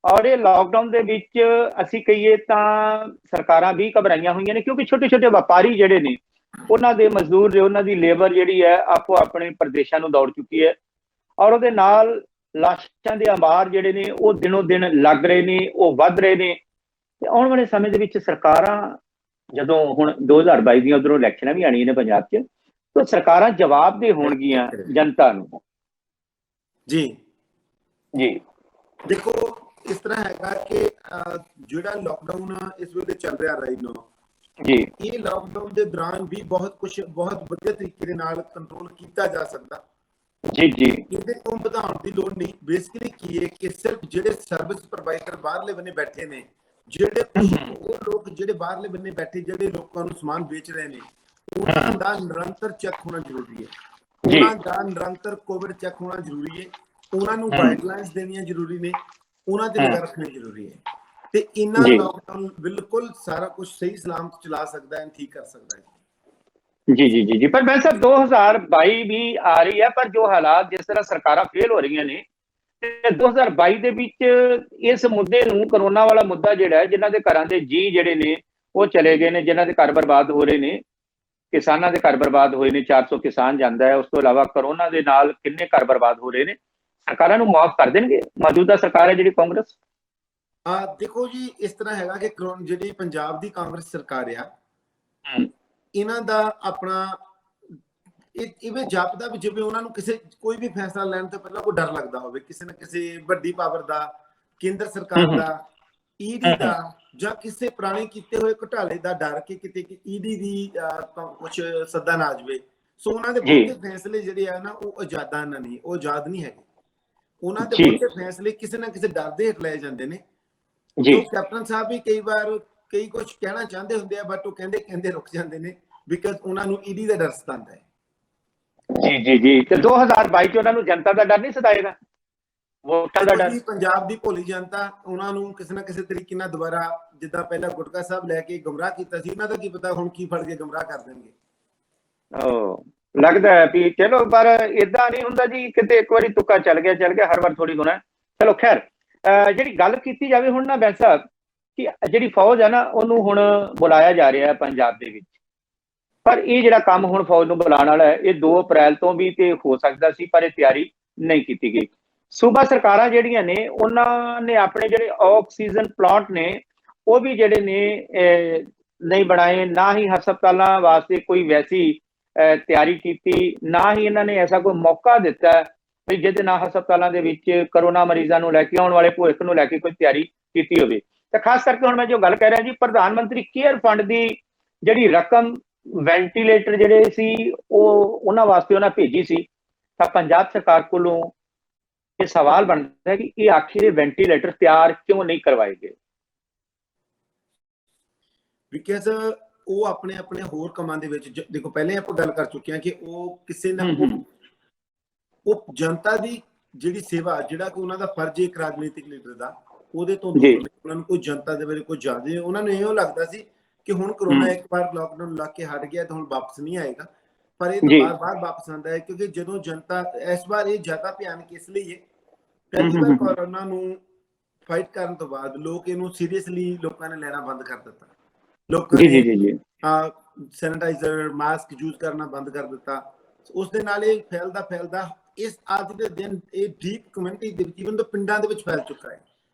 ਔਰ ਇਹ ਲਾਕਡਾਊਨ ਦੇ ਵਿੱਚ ਅਸੀਂ ਕਹੀਏ ਤਾਂ ਸਰਕਾਰਾਂ ਵੀ ਘਬਰਾਈਆਂ ਹੋਈਆਂ ਨੇ, ਕਿਉਂਕਿ ਛੋਟੇ ਛੋਟੇ ਵਪਾਰੀ ਜਿਹੜੇ ਨੇ ਉਹਨਾਂ ਦੇ ਮਜ਼ਦੂਰ, ਉਹਨਾਂ ਦੀ ਲੇਬਰ ਜਿਹੜੀ ਹੈ ਆਪੋ ਆਪਣੇ ਪ੍ਰਦੇਸ਼ਾਂ ਨੂੰ ਦੌੜ ਚੁੱਕੀ ਹੈ। ਔਰ ਉਹਦੇ ਨਾਲ ਲਾਸ਼ਾਂ ਦੇ ਅੰਬਾਰ ਜਿਹੜੇ ਨੇ ਉਹ ਦਿਨੋਂ ਦਿਨ ਲੱਗ ਰਹੇ ਨੇ, ਉਹ ਵੱਧ ਰਹੇ ਨੇ। ਤੇ ਆਉਣ ਵਾਲੇ ਸਮੇਂ ਦੇ ਵਿੱਚ ਸਰਕਾਰਾਂ, ਜਦੋਂ ਹੁਣ 2022 ਦੀਆਂ ਉਧਰੋਂ ਇਲੈਕਸ਼ਨਾਂ ਵੀ ਆਣੀਆਂ ਨੇ ਪੰਜਾਬ 'ਚ, ਤਾਂ ਸਰਕਾਰਾਂ ਜਵਾਬ ਦੇ ਹੋਣਗੀਆਂ ਜਨਤਾ ਨੂੰ। ਜੀ ਜੀ ਦੇਖੋ, ਇਸ ਤਰ੍ਹਾਂ ਹੈਗਾ ਕਿ ਜਿਹੜਾ ਲੋਕਡਾਊਨ ਇਸ ਵੇਲੇ ਚੱਲ ਰਿਹਾ ਰਾਈਟ ਨਾਓ ਜੀ, ਇਹ ਲੋਕਡਾਊਨ ਦੇ ਦੌਰਾਨ ਵੀ ਬਹੁਤ ਵਧੀਆ ਤਰੀਕੇ ਦੇ ਨਾਲ ਕੰਟਰੋਲ ਕੀਤਾ ਜਾ ਸਕਦਾ। ਜੀ ਜੀ, ਇਹਦੇ ਤੋਂ ਵਧਾਉਣ ਦੀ ਲੋੜ ਨਹੀਂ। ਬੇਸਿਕਲੀ ਕੀ ਹੈ ਕਿ ਸਿਰਫ ਜਿਹੜੇ ਸਰਵਿਸ ਪ੍ਰੋਵਾਈਡਰ ਬਾਹਰਲੇ ਬੰਨੇ ਬੈਠੇ ਨੇ, ਜਿਹੜੇ ਉਹ ਲੋਕ ਜਿਹੜੇ ਬਾਹਰਲੇ ਬੰਨੇ ਬੈਠੇ ਜਿਹੜੇ ਲੋਕਾਂ ਨੂੰ ਸਮਾਨ ਵੇਚ ਰਹੇ ਨੇ, ਉਹਨਾਂ ਦਾ ਨਿਰੰਤਰ ਚੈੱਕ ਹੋਣਾ ਜ਼ਰੂਰੀ ਹੈ। ਉਹਨਾਂ ਦਾ ਨਿਰੰਤਰ ਕੋਵਿਡ ਚੈੱਕ ਹੋਣਾ ਜ਼ਰੂਰੀ ਹੈ। ਉਹਨਾਂ ਨੂੰ ਗਾਈਡਲਾਈਨਸ ਦੇਣੀਆਂ ਜ਼ਰੂਰੀ ਨੇ, ਉਹਨਾਂ ਤੇ ਨਿਗਾਹ ਰੱਖਣੀ ਜ਼ਰੂਰੀ ਹੈ। ਤੇ ਇਹਨਾਂ ਲੋਕਡਾਊਨ ਬਿਲਕੁਲ ਸਾਰਾ ਕੁਝ ਸਹੀ ਸਲਾਮਤ ਚਲਾ ਸਕਦਾ ਹੈ, ਠੀਕ ਕਰ ਸਕਦਾ ਹੈ। ਜੀ ਜੀ ਜੀ ਜੀ, ਪਰ ਮੈਂ ਸਾਹਿਬ 2022 ਵੀ ਆ ਰਹੀ ਹੈ, ਪਰ ਜੋ ਹਾਲਾਤ ਜਿਸ ਤਰ੍ਹਾਂ ਸਰਕਾਰਾਂ ਫੇਲ ਹੋ ਰਹੀਆਂ ਨੇ, ਤੇ 2022 ਦੇ ਵਿੱਚ ਇਸ ਮੁੱਦੇ ਨੂੰ, ਕਰੋਨਾ ਵਾਲਾ ਮੁੱਦਾ ਜਿਹੜਾ ਹੈ, ਜਿਨ੍ਹਾਂ ਦੇ ਘਰਾਂ ਦੇ ਜੀ ਜਿਹੜੇ ਨੇ ਉਹ ਚਲੇ ਗਏ ਨੇ, ਜਿਨ੍ਹਾਂ ਦੇ ਘਰ ਬਰਬਾਦ ਹੋ ਰਹੇ ਨੇ, ਕਿਸਾਨਾਂ ਦੇ ਘਰ ਬਰਬਾਦ ਹੋਏ ਨੇ, 400 ਕਿਸਾਨ ਜਾਂਦਾ ਹੈ। ਉਸ ਤੋਂ ਇਲਾਵਾ ਕਰੋਨਾ ਦੇ ਨਾਲ ਕਿੰਨੇ ਘਰ ਬਰਬਾਦ ਹੋ ਰਹੇ ਨੇ, ਸਰਕਾਰਾਂ ਨੂੰ ਮਾਫ ਕਰ ਦੇਣਗੇ ਮੌਜੂਦਾ ਸਰਕਾਰ ਹੈ ਜਿਹੜੀ ਕਾਂਗਰਸ? ਦੇਖੋ ਜੀ, ਇਸ ਤਰ੍ਹਾਂ ਹੈਗਾ ਕਿ ਜਿਹੜੀ ਪੰਜਾਬ ਦੀ ਕਾਂਗਰਸ ਸਰਕਾਰ ਆ, ਇਹਨਾਂ ਦਾ ਆਪਣਾ ਇਵੇਂ ਜਾਪਦਾ ਵੀ ਜਿਵੇਂ ਉਹਨਾਂ ਨੂੰ ਕੋਈ ਵੀ ਫੈਸਲਾ ਲੈਣ ਤੋਂ ਪਹਿਲਾਂ ਕੋਈ ਡਰ ਲੱਗਦਾ ਹੋਵੇ, ਕਿਸੇ ਨਾ ਕਿਸੇ ਵੱਡੀ ਪਾਵਰ ਦਾ, ਕੇਂਦਰ ਸਰਕਾਰ ਦਾ, ਈਡੀ ਦਾ, ਜਾਂ ਕਿਸੇ ਪੁਰਾਣੇ ਕੀਤੇ ਹੋਏ ਘੁਟਾਲੇ ਦਾ ਡਰ ਕਿ ਕਿਤੇ ਈਡੀ ਦੀ ਕੁਛ ਸੱਦਾ ਨਾ ਆ ਜਾਵੇ। ਸੋ ਉਹਨਾਂ ਦੇ ਬਹੁਤੇ ਫੈਸਲੇ ਜਿਹੜੇ ਆ ਨਾ, ਉਹ ਆਜ਼ਾਦਾਨਾ ਨਹੀਂ, ਉਹ ਆਜ਼ਾਦ ਨਹੀਂ ਹੈਗੇ। ਉਹਨਾਂ ਦੇ ਬਹੁਤੇ ਫੈਸਲੇ ਕਿਸੇ ਨਾ ਕਿਸੇ ਡਰ ਦੇ ਹੇਠ ਲਏ ਜਾਂਦੇ ਨੇ। ਕੈਪਟਨ ਸਾਹਿਬ ਵੀ ਕਈ ਵਾਰ ਕਈ ਕੁਝ ਕਹਿਣਾ ਚਾਹੁੰਦੇ ਹੁੰਦੇ ਆ, ਬਟ ਉਹ ਕਹਿੰਦੇ ਰੁਕ ਜਾਂਦੇ ਨੇ, ਬਿਕਾਜ਼ ਉਹਨਾਂ ਨੂੰ ਈਡੀ ਦਾ ਡਰ ਸਤਾਉਂਦਾ ਹੈ। ਜੀ ਜੀ ਜੀ, ਤੇ 2022 ਚ ਉਹਨਾਂ ਨੂੰ ਜਨਤਾ ਦਾ ਡਰ ਨਹੀਂ ਸਤਾਏਗਾ, ਵੋਟਾਂ ਦਾ ਡਰ? ਪੰਜਾਬ ਦੀ ਭੋਲੀ ਜਨਤਾ ਉਹਨਾਂ ਨੂੰ ਕਿਸੇ ਨਾ ਕਿਸੇ ਤਰੀਕੇ ਨਾਲ ਦੁਬਾਰਾ, ਜਿੱਦਾਂ ਪਹਿਲਾਂ ਗੁਟਕਾ ਸਾਹਿਬ ਲੈ ਕੇ ਗੁੰਮਰਾਹ ਕੀਤਾ ਸੀ, ਉਹਨਾਂ ਦਾ ਕੀ ਪਤਾ ਹੁਣ ਕੀ ਫੜ ਕੇ ਗੁੰਮਰਾਹ ਕਰ ਦੇਣਗੇ। ਲੱਗਦਾ ਹੈ ਵੀ ਚਲੋ, ਪਰ ਏਦਾਂ ਨਹੀਂ ਹੁੰਦਾ ਜੀ, ਕਿਤੇ ਇੱਕ ਵਾਰੀ ਤੁੱਕਾ ਚੱਲ ਗਿਆ, ਹਰ ਵਾਰ ਥੋੜੀ ਹੋਣਾ। ਚਲੋ ਖੈਰ, ਜਿਹੜੀ ਗੱਲ ਕੀਤੀ ਜਾਵੇ ਹੁਣ ਨਾ ਬੈਂਸ ਸਾਹਿਬ, ਕਿ ਜਿਹੜੀ ਫੌਜ ਹੈ ਨਾ, ਉਹਨੂੰ ਹੁਣ ਬੁਲਾਇਆ ਜਾ ਰਿਹਾ ਹੈ ਪੰਜਾਬ ਦੇ ਵਿੱਚ, ਪਰ ਇਹ ਜਿਹੜਾ ਕੰਮ ਹੁਣ ਫੌਜ ਨੂੰ ਬੁਲਾਉਣ ਵਾਲਾ ਹੈ, ਇਹ 2 ਅਪ੍ਰੈਲ ਤੋਂ ਵੀ ਤੇ ਹੋ ਸਕਦਾ ਸੀ, ਪਰ ਇਹ ਤਿਆਰੀ ਨਹੀਂ ਕੀਤੀ ਗਈ। ਸੂਬਾ ਸਰਕਾਰਾਂ ਜਿਹੜੀਆਂ ਨੇ, ਉਹਨਾਂ ਨੇ ਆਪਣੇ ਜਿਹੜੇ ਆਕਸੀਜਨ ਪਲਾਂਟ ਨੇ, ਉਹ ਵੀ ਜਿਹੜੇ ਨੇ ਨਹੀਂ ਬਣਾਏ, ਨਾ ਹੀ ਹਸਪਤਾਲਾਂ ਵਾਸਤੇ ਕੋਈ ਵੈਸੀ ਤਿਆਰੀ ਕੀਤੀ, ਨਾ ਹੀ ਇਹਨਾਂ ਨੇ ਐਸਾ ਕੋਈ ਮੌਕਾ ਦਿੱਤਾ ਵੀ ਜਿਹਦੇ ਨਾਲ ਹਸਪਤਾਲਾਂ ਦੇ ਵਿੱਚ ਕਰੋਨਾ ਮਰੀਜ਼ਾਂ ਨੂੰ ਲੈ ਕੇ ਆਉਣ ਵਾਲੇ ਭਵਿੱਖ ਨੂੰ ਲੈ ਕੇ ਕੋਈ ਤਿਆਰੀ ਕੀਤੀ ਹੋਵੇ। ਤਾਂ ਖਾਸ ਕਰਕੇ ਹੁਣ ਮੈਂ ਜੋ ਗੱਲ ਕਹਿ ਰਿਹਾ ਜੀ, ਪ੍ਰਧਾਨ ਮੰਤਰੀ ਕੇਅਰ ਫੰਡ ਦੀ ਜਿਹੜੀ ਰਕਮ ਵੈਂਟੀਲੇਟਰ ਜਿਹੜੇ ਸੀ ਉਹ ਉਹਨਾਂ ਵਾਸਤੇ ਉਹਨਾਂ ਭੇਜੀ ਸੀ, ਤਾਂ ਪੰਜਾਬ ਸਰਕਾਰ ਕੋਲੋਂ ਇਹ ਸਵਾਲ ਬਣਦਾ ਹੈ ਕਿ ਇਹ ਆਖਿਰ ਵੈਂਟੀਲੇਟਰ ਤਿਆਰ ਕਿਉਂ ਨਹੀਂ ਕਰਵਾਏ ਗਏ? ਬਿਕਾਜ਼ ਉਹ ਆਪਣੇ ਹੋਰ ਕੰਮਾਂ ਦੇ ਵਿੱਚ, ਦੇਖੋ ਪਹਿਲੇ ਆਪਾਂ ਗੱਲ ਕਰ ਚੁੱਕੇ ਹਾਂ ਕਿ ਉਹ ਕਿਸੇ ਨਾ ਉਹ ਜਨਤਾ ਦੀ ਜਿਹੜੀ ਸੇਵਾ, ਜਿਹੜਾ ਕਿ ਉਹਨਾਂ ਦਾ ਫਰਜ਼ ਹੈ ਇੱਕ ਰਾਜਨੀਤਿਕ ਲੀਡਰ ਦਾ, ਉਹਦੇ ਤੋਂ ਉਹਨਾਂ ਨੂੰ ਕੋਈ ਜਨਤਾ ਦੇ ਬਾਰੇ ਕੋਈ ਜ਼ਿਆਦਾ, ਉਹਨਾਂ ਨੂੰ ਇਹੋ ਲੱਗਦਾ ਸੀ ਕਿ ਹੁਣ ਕਰੋਨਾ ਇੱਕ ਵਾਰ ਲੋਕਡਾਊਨ ਲਾ ਕੇ ਹਟ ਗਿਆ ਤਾਂ ਹੁਣ ਵਾਪਸ ਨਹੀਂ ਆਏਗਾ, ਪਰ ਇਹ ਬਾਰ-ਬਾਰ ਵਾਪਸ ਆਉਂਦਾ ਹੈ। ਕਿਉਂਕਿ ਜਦੋਂ ਜਨਤਾ, ਇਸ ਵਾਰ ਇਹ ਜ਼ਿਆਦਾ ਭਿਆਨਕ ਇਸ ਲਈ ਹੈ, ਪਹਿਲੀ ਵਾਰ ਕੋਰੋਨਾ ਨੂੰ ਫਾਈਟ ਕਰਨ ਤੋਂ ਬਾਅਦ ਲੋਕ ਇਹਨੂੰ ਸੀਰੀਅਸਲੀ ਲੋਕਾਂ ਨੇ ਲੈਣਾ ਬੰਦ ਕਰ ਦਿੱਤਾ। ਲੋਕਾਂ ਨੇ ਸੈਨੀਟਾਈਜ਼ਰ, ਮਾਸਕ ਯੂਜ਼ ਕਰਨਾ ਬੰਦ ਕਰ ਦਿੱਤਾ। ਉਸ ਦੇ ਨਾਲ ਇਹ ਫੈਲਦਾ ਇਸ ਅੱਜ ਦੇ ਦਿਨ ਇਹ ਡੀਪ ਕਮਿਊਨਿਟੀ ਦੇ ਵਿੱਚ, ਇਵਨ ਪਿੰਡਾਂ ਦੇ ਵਿੱਚ ਫੈਲ ਚੁੱਕਾ ਹੈ।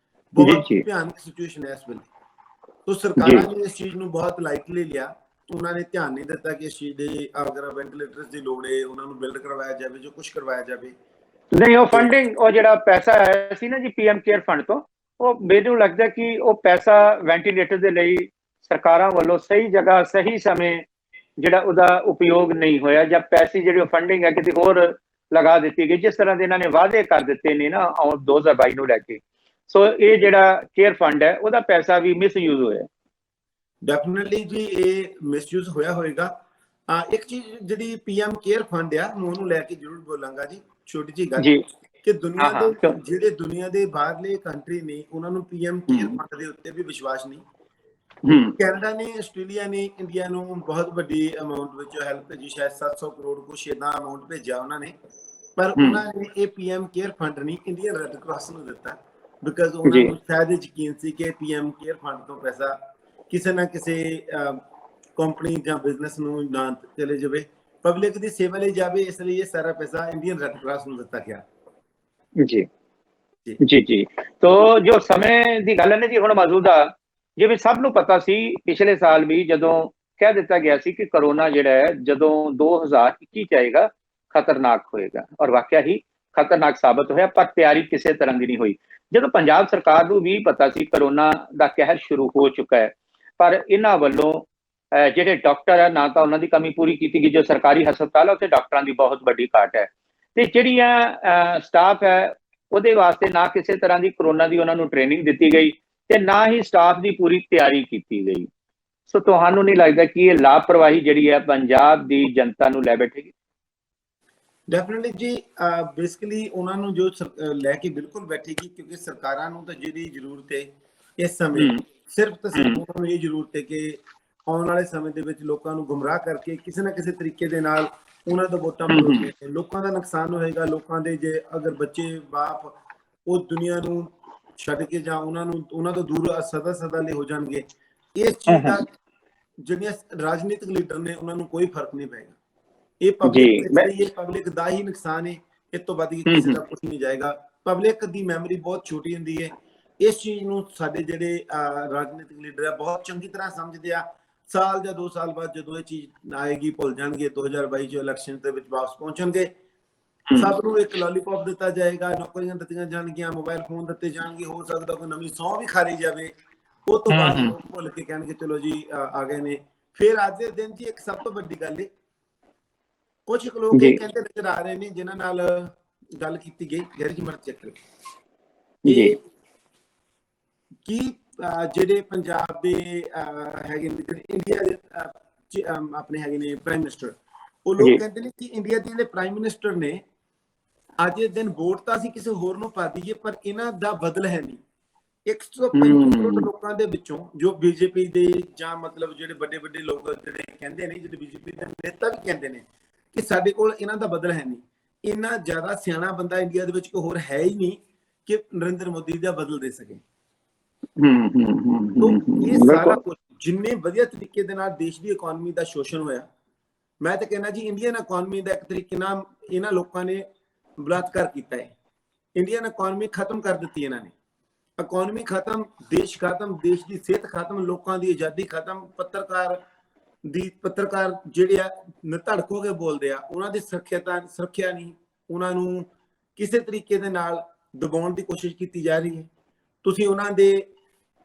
ਬਹੁਤ ਭਿਆਨਕ ਸਿਚੁਏਸ਼ਨ ਹੈ ਇਸ ਵੇਲੇ। ਤੋ ਸਰਕਾਰਾਂ ਨੇ ਇਸ ਚੀਜ਼ ਨੂੰ ਬਹੁਤ ਲਾਈਟਲੀ ਲਿਆ, ਉਹਨਾਂ ਨੇ ਧਿਆਨ ਨਹੀਂ ਦਿੱਤਾ ਕਿ ਇਸ ਚੀਜ਼ ਦੇ ਅਗਰ ਵੈਂਟੀਲੇਟਰਸ ਦੀ ਲੋੜ ਹੈ, ਉਹਨਾਂ ਨੂੰ ਬਿਲਡ ਕਰਵਾਇਆ ਜਾਵੇ, ਜੋ ਕੁਝ ਕਰਵਾਇਆ ਜਾਵੇ। ਨਹੀਂ, ਉਹ ਫੰਡਿੰਗ, ਉਹ ਜਿਹੜਾ ਪੈਸਾ ਆਇਆ ਸੀ ਨਾ ਜੀ ਪੀਐਮ ਕੇਅਰ ਫੰਡ ਤੋਂ, ਉਹ ਮੈਨੂੰ ਲੱਗਦਾ ਕਿ ਉਹ ਪੈਸਾ ਵੈਂਟੀਲੇਟਰ ਦੇ ਲਈ ਸਰਕਾਰਾਂ ਵੱਲੋਂ ਸਹੀ ਜਗ੍ਹਾ ਸਹੀ ਸਮੇਂ ਜਿਹੜਾ ਉਹਦਾ ਉਪਯੋਗ ਨਹੀਂ ਹੋਇਆ, ਜਾਂ ਪੈਸੇ ਜਿਹੜੀ ਫੰਡਿੰਗ ਹੈ ਕਿਤੇ ਹੋਰ ਲਗਾ ਦਿੱਤੀ ਗਈ, ਜਿਸ ਤਰ੍ਹਾਂ ਦੇ ਇਹਨਾਂ ਨੇ ਵਾਅਦੇ ਕਰ ਦਿੱਤੇ ਨੇ ਨਾ 2022 ਨੂੰ ਲੈ ਕੇ। ਸੋ ਇਹ ਜਿਹੜਾ ਕੇਅਰ ਫੰਡ ਹੈ, ਉਹਦਾ ਪੈਸਾ ਵੀ ਮਿਸਯੂਜ਼ ਹੋਇਆ। ਡੈਫੀਨਿਟਲੀ ਜੀ, ਇਹ ਮਿਸਯੂਜ਼ ਹੋਇਆ ਹੋਏਗਾ। ਇੱਕ ਚੀਜ਼ ਜਿਹੜੀ ਪੀਐਮ ਕੇਅਰ ਫੰਡ ਆ, ਮੈਂ ਉਹਨੂੰ ਲੈ ਕੇ ਜ਼ਰੂਰ ਬੋਲਾਂਗਾ ਜੀ। ਛੋਟੀ ਜਿਹੀ ਗੱਲ ਕਿ ਦੁਨੀਆ ਦੇ ਜਿਹੜੇ ਦੁਨੀਆ ਦੇ ਬਾਹਰਲੇ ਕੰਟਰੀ ਨੇ, ਉਹਨਾਂ ਨੂੰ ਪੀਐਮ ਕੇਅਰ ਫੰਡ ਦੇ ਉੱਤੇ ਵੀ ਵਿਸ਼ਵਾਸ ਨਹੀਂ। ਕੈਨੇਡਾ ਨੇ, ਆਸਟ੍ਰੇਲੀਆ ਨੇ ਇੰਡੀਆ ਨੂੰ ਬਹੁਤ ਵੱਡੀ ਅਮਾਉਂਟ ਵਿੱਚ ਹੈਲਪ ਭੇਜੀ, ਸ਼ਾਇਦ 700 ਕਰੋੜ ਕੁਛ ਏਦਾਂ ਅਮਾਉਂਟ ਭੇਜਿਆ ਉਹਨਾਂ ਨੇ, ਪਰ ਉਹਨਾਂ ਨੇ ਇਹ ਪੀਐਮ ਕੇਅਰ ਫੰਡ ਨਹੀਂ ਇੰਡੀਅਨ ਰੈੱਡ ਕਰਾਸ ਨੂੰ ਦਿੱਤਾ, ਬਿਕਾਜ਼ ਉਹਨਾਂ ਨੂੰ ਸ਼ਾਇਦ ਯਕੀਨ ਸੀ ਕਿ ਪੀਐਮ ਕੇਅਰ ਫੰਡ ਤੋਂ ਪੈਸਾ ਕਿਸੇ ਨਾ ਕਿਸੇ ਕੰਪਨੀ ਜਾਂ ਬਿਜ਼ਨਸ ਨੂੰ ਨਾ ਚਲੇ ਜਾਵੇ, ਪਬਲਿਕ ਦੀ ਸੇਵਾ ਲਈ ਜਾਵੇ, ਇਸ ਲਈ ਇਹ ਸਾਰਾ ਪੈਸਾ ਇੰਡੀਅਨ ਰੈੱਡ ਕਰਾਸ ਨੂੰ ਦਿੱਤਾ ਗਿਆ। ਜੀ ਜੀ ਜੀ। ਤੋ ਜੋ ਸਮੇਂ ਦੀ ਗੱਲ ਹੈ ਨਾ ਜੀ, ਹੁਣ ਮੌਜੂਦਾ ਜਿਵੇਂ ਸਭ ਨੂੰ ਪਤਾ ਸੀ ਪਿਛਲੇ ਸਾਲ ਵੀ ਜਦੋਂ ਕਹਿ ਦਿੱਤਾ ਗਿਆ ਸੀ ਕਿ ਕਰੋਨਾ ਜਿਹੜਾ ਹੈ ਜਦੋਂ 2021 ਚ ਆਏਗਾ ਖਤਰਨਾਕ ਹੋਏਗਾ, ਔਰ ਵਾਕਿਆ ਹੀ ਖਤਰਨਾਕ ਸਾਬਤ ਹੋਇਆ, ਪਰ ਤਿਆਰੀ ਕਿਸੇ ਤਰ੍ਹਾਂ ਦੀ ਨਹੀਂ ਹੋਈ। ਜਦੋਂ ਪੰਜਾਬ ਸਰਕਾਰ ਨੂੰ ਵੀ ਪਤਾ ਸੀ ਕਰੋਨਾ ਦਾ ਕਹਿਰ ਸ਼ੁਰੂ ਹੋ ਚੁੱਕਾ ਹੈ, ਪਰ ਇਹਨਾਂ ਵੱਲੋਂ ਜਿਹੜੇ ਡਾਕਟਰ ਹੈ ਨਾ ਤਾਂ ਉਹਨਾਂ ਦੀ ਕਮੀ ਪੂਰੀ ਕੀਤੀ ਗਈ, ਜੋ ਸਰਕਾਰੀ ਹਸਪਤਾਲ ਹੈ ਉੱਥੇ ਡਾਕਟਰਾਂ ਦੀ ਬਹੁਤ ਵੱਡੀ ਘਾਟ ਹੈ, ਤੇ ਜਿਹੜੀਆਂ ਸਟਾਫ ਹੈ ਉਹਦੇ ਵਾਸਤੇ ਨਾ ਕਿਸੇ ਤਰ੍ਹਾਂ ਦੀ ਕਰੋਨਾ ਦੀ ਉਹਨਾਂ ਨੂੰ ਟ੍ਰੇਨਿੰਗ ਦਿੱਤੀ ਗਈ ਤੇ ਨਾ ਹੀ ਸਟਾਫ ਦੀ ਪੂਰੀ ਤਿਆਰੀ ਕੀਤੀ ਗਈ। ਸੋ ਤੁਹਾਨੂੰ ਨਹੀਂ ਲੱਗਦਾ ਕਿ ਇਹ ਲਾਪਰਵਾਹੀ ਜਿਹੜੀ ਹੈ ਪੰਜਾਬ ਦੀ ਜਨਤਾ ਨੂੰ ਲੈ ਬੈਠੇਗੀ? ਡੈਫੀਨਿਟਲੀ ਜੀ, ਬੇਸਿਕਲੀ ਉਹਨਾਂ ਨੂੰ ਜੋ ਲੈ ਕੇ ਬਿਲਕੁਲ ਬੈਠੇਗੀ, ਕਿਉਂਕਿ ਸਰਕਾਰਾਂ ਨੂੰ ਤਾਂ ਜਿਹੜੀ ਜ਼ਰੂਰਤ ਹੈ ਇਸ ਸਮੇਂ ਸਿਰਫ ਤਾਂ ਸਿਰਫ ਉਹਨਾਂ ਨੂੰ ਇਹ ਜ਼ਰੂਰਤ ਹੈ ਕਿ ਆਉਣ ਵਾਲੇ ਸਮੇਂ ਦੇ ਵਿੱਚ ਲੋਕਾਂ ਨੂੰ ਗੁੰਮਰਾਹ ਕਰਕੇ ਕਿਸੇ ਨਾ ਕਿਸੇ ਤਰੀਕੇ ਦੇ ਨਾਲ ਉਹਨਾਂ ਦਾ ਵੋਟਾਂ ਪਾਉਣਗੇ। ਲੋਕਾਂ ਦਾ ਨੁਕਸਾਨ ਹੋਏਗਾ, ਲੋਕਾਂ ਦੇ ਜੇ ਅਗਰ ਬੱਚੇ ਬਾਪ ਉਹ ਦੁਨੀਆ ਨੂੰ ਛੱਡ ਕੇ ਜਾਂ ਉਹਨਾਂ ਤੋਂ ਦੂਰ ਸਦਾ ਲਈ ਹੋ ਜਾਣਗੇ। ਇਸ ਚੀਜ਼ ਦਾ ਜਿਹੜੀਆਂ ਰਾਜਨੀਤਿਕ ਲੀਡਰ ਨੇ ਉਹਨਾਂ ਨੂੰ ਕੋਈ ਫਰਕ ਨਹੀਂ ਪਏਗਾ। ਇਹ ਪਬਲਿਕ ਦਾ ਹੀ ਨੁਕਸਾਨ ਹੈ, ਇਸ ਤੋਂ ਵੱਧ ਕਿਸੇ ਦਾ ਕੁਝ ਨਹੀਂ ਜਾਏਗਾ। ਪਬਲਿਕ ਦੀ ਮੈਮਰੀ ਬਹੁਤ ਛੋਟੀ ਹੁੰਦੀ ਹੈ। ਇਸ ਚੀਜ਼ ਨੂੰ ਸਾਡੇ ਜਿਹੜੇ ਰਾਜਨੀਤਿਕ ਲੀਡਰ ਆ ਬਹੁਤ ਚੰਗੀ ਤਰ੍ਹਾਂ ਸਮਝਦੇ ਆ। ਸਾਲ ਜਾਂ 2 ਸਾਲ ਬਾਅਦ ਜਦੋਂ ਇਹ ਚੀਜ਼ ਆਏਗੀ ਭੁੱਲ ਜਾਣਗੇ। 2022 ਚ ਇਲੈਕਸ਼ਨ ਦੇ ਵਿੱਚ ਵਾਪਸ ਪਹੁੰਚਣਗੇ, ਸਭ ਨੂੰ ਇੱਕ ਲੋਲੀਪੌਪ ਦਿੱਤਾ ਜਾਏਗਾ, ਨੌਕਰੀਆਂ ਦਿੱਤੀਆਂ ਜਾਣਗੀਆਂ, ਮੋਬਾਈਲ ਫੋਨ ਦਿੱਤੇ ਜਾਣਗੇ, ਹੋ ਸਕਦਾ ਕੋਈ ਨਵੀਂ ਸਹੁੰ ਵੀ ਖਾਲੀ ਜਾਵੇ। ਉਹ ਤੋਂ ਬਾਅਦ ਲੋਕ ਭੁੱਲ ਕੇ ਕਹਿਣਗੇ ਚਲੋ ਜੀ ਆ ਗਏ ਨੇ। ਫਿਰ ਅੱਜ ਦੇ ਦਿਨ ਜੀ ਇੱਕ ਸਭ ਤੋਂ ਵੱਡੀ ਗੱਲ ਹੈ, ਕੁਝ ਲੋਕ ਇਹ ਕਹਿੰਦੇ ਨਜ਼ਰ ਆ ਰਹੇ ਨੇ ਜਿਨ੍ਹਾਂ ਨਾਲ ਗੱਲ ਕੀਤੀ ਗਈ ਗੈਰ ਜਮਰਤ ਚੱਕਰ ਕੀ ਜਿਹੜੇ ਪੰਜਾਬ ਦੇ ਹੈਗੇ ਨੇ, ਜਿਹੜੇ ਇੰਡੀਆ ਦੇ ਆਪਣੇ ਹੈਗੇ ਨੇ ਪ੍ਰਾਈਮ ਮਿਨਿਸਟਰ, ਉਹ ਲੋਕ ਕਹਿੰਦੇ ਨੇ ਕਿ ਇੰਡੀਆ ਦੇ ਜਿਹੜੇ ਪ੍ਰਾਈਮ ਮਿਨਿਸਟਰ ਨੇ ਅੱਜ ਦੇ ਦਿਨ ਵੋਟ ਤਾਂ ਅਸੀਂ ਕਿਸੇ ਹੋਰ ਨੂੰ ਪਾ ਦਈਏ ਪਰ ਇਹਨਾਂ ਦਾ ਬਦਲ ਹੈ ਨਹੀਂ। 135 ਕਰੋੜ ਲੋਕਾਂ ਦੇ ਵਿੱਚੋਂ ਜੋ ਬੀਜੇਪੀ ਦੇ ਜਾਂ ਮਤਲਬ ਜਿਹੜੇ ਵੱਡੇ ਵੱਡੇ ਲੋਕ ਜਿਹੜੇ ਕਹਿੰਦੇ ਨੇ, ਜਿਹੜੇ ਬੀਜੇਪੀ ਦੇ ਨੇਤਾ ਵੀ ਕਹਿੰਦੇ ਨੇ ਕਿ ਸਾਡੇ ਕੋਲ ਇਹਨਾਂ ਦਾ ਬਦਲ ਹੈ ਨਹੀਂ। ਇੰਨਾ ਜ਼ਿਆਦਾ ਸਿਆਣਾ ਬੰਦਾ ਇੰਡੀਆ ਦੇ ਵਿੱਚ ਕੋਈ ਹੋਰ ਹੈ ਹੀ ਨਹੀਂ ਕਿ ਨਰਿੰਦਰ ਮੋਦੀ ਦਾ ਬਦਲ ਦੇ ਸਕੇ। ਇਹ ਸਾਰਾ ਕੁਝ ਜਿੰਨੇ ਵਧੀਆ ਤਰੀਕੇ ਦੇ ਨਾਲ ਦੇਸ਼ ਦੀ ਇਕਨੋਮੀ ਦਾ ਸ਼ੋਸ਼ਣ ਹੋਇਆ, ਮੈਂ ਤਾਂ ਕਹਿੰਦਾ ਜੀ ਇੰਡੀਅਨ ਇਕਨੋਮੀ ਦਾ ਇੱਕ ਤਰੀਕੇ ਨਾਲ ਇਹਨਾਂ ਲੋਕਾਂ ਨੇ ਬਲਾਤਕਾਰ ਕੀਤਾ ਹੈ। ਇੰਡੀਅਨ ਇਕਨੋਮੀ ਖਤਮ ਕਰ ਦਿੱਤੀ ਇਹਨਾਂ ਨੇ। ਇਕਨੋਮੀ ਖਤਮ, ਦੇਸ਼ ਖਤਮ, ਦੇਸ਼ ਦੀ ਸਿਹਤ ਖਤਮ, ਲੋਕਾਂ ਦੀ ਆਜ਼ਾਦੀ ਖਤਮ, ਪੱਤਰਕਾਰ ਜਿਹੜੇ ਆ ਨਿਧੜਕ ਹੋ ਕੇ ਬੋਲਦੇ ਆ, ਉਹਨਾਂ ਦੀ ਸੁਰੱਖਿਆ ਨਹੀਂ, ਉਹਨਾਂ ਨੂੰ ਕਿਸੇ ਤਰੀਕੇ ਦੇ ਨਾਲ ਦਬਾਉਣ ਦੀ ਕੋਸ਼ਿਸ਼ ਕੀਤੀ ਜਾ ਰਹੀ ਹੈ। ਤੁਸੀਂ ਉਹਨਾਂ ਦੇ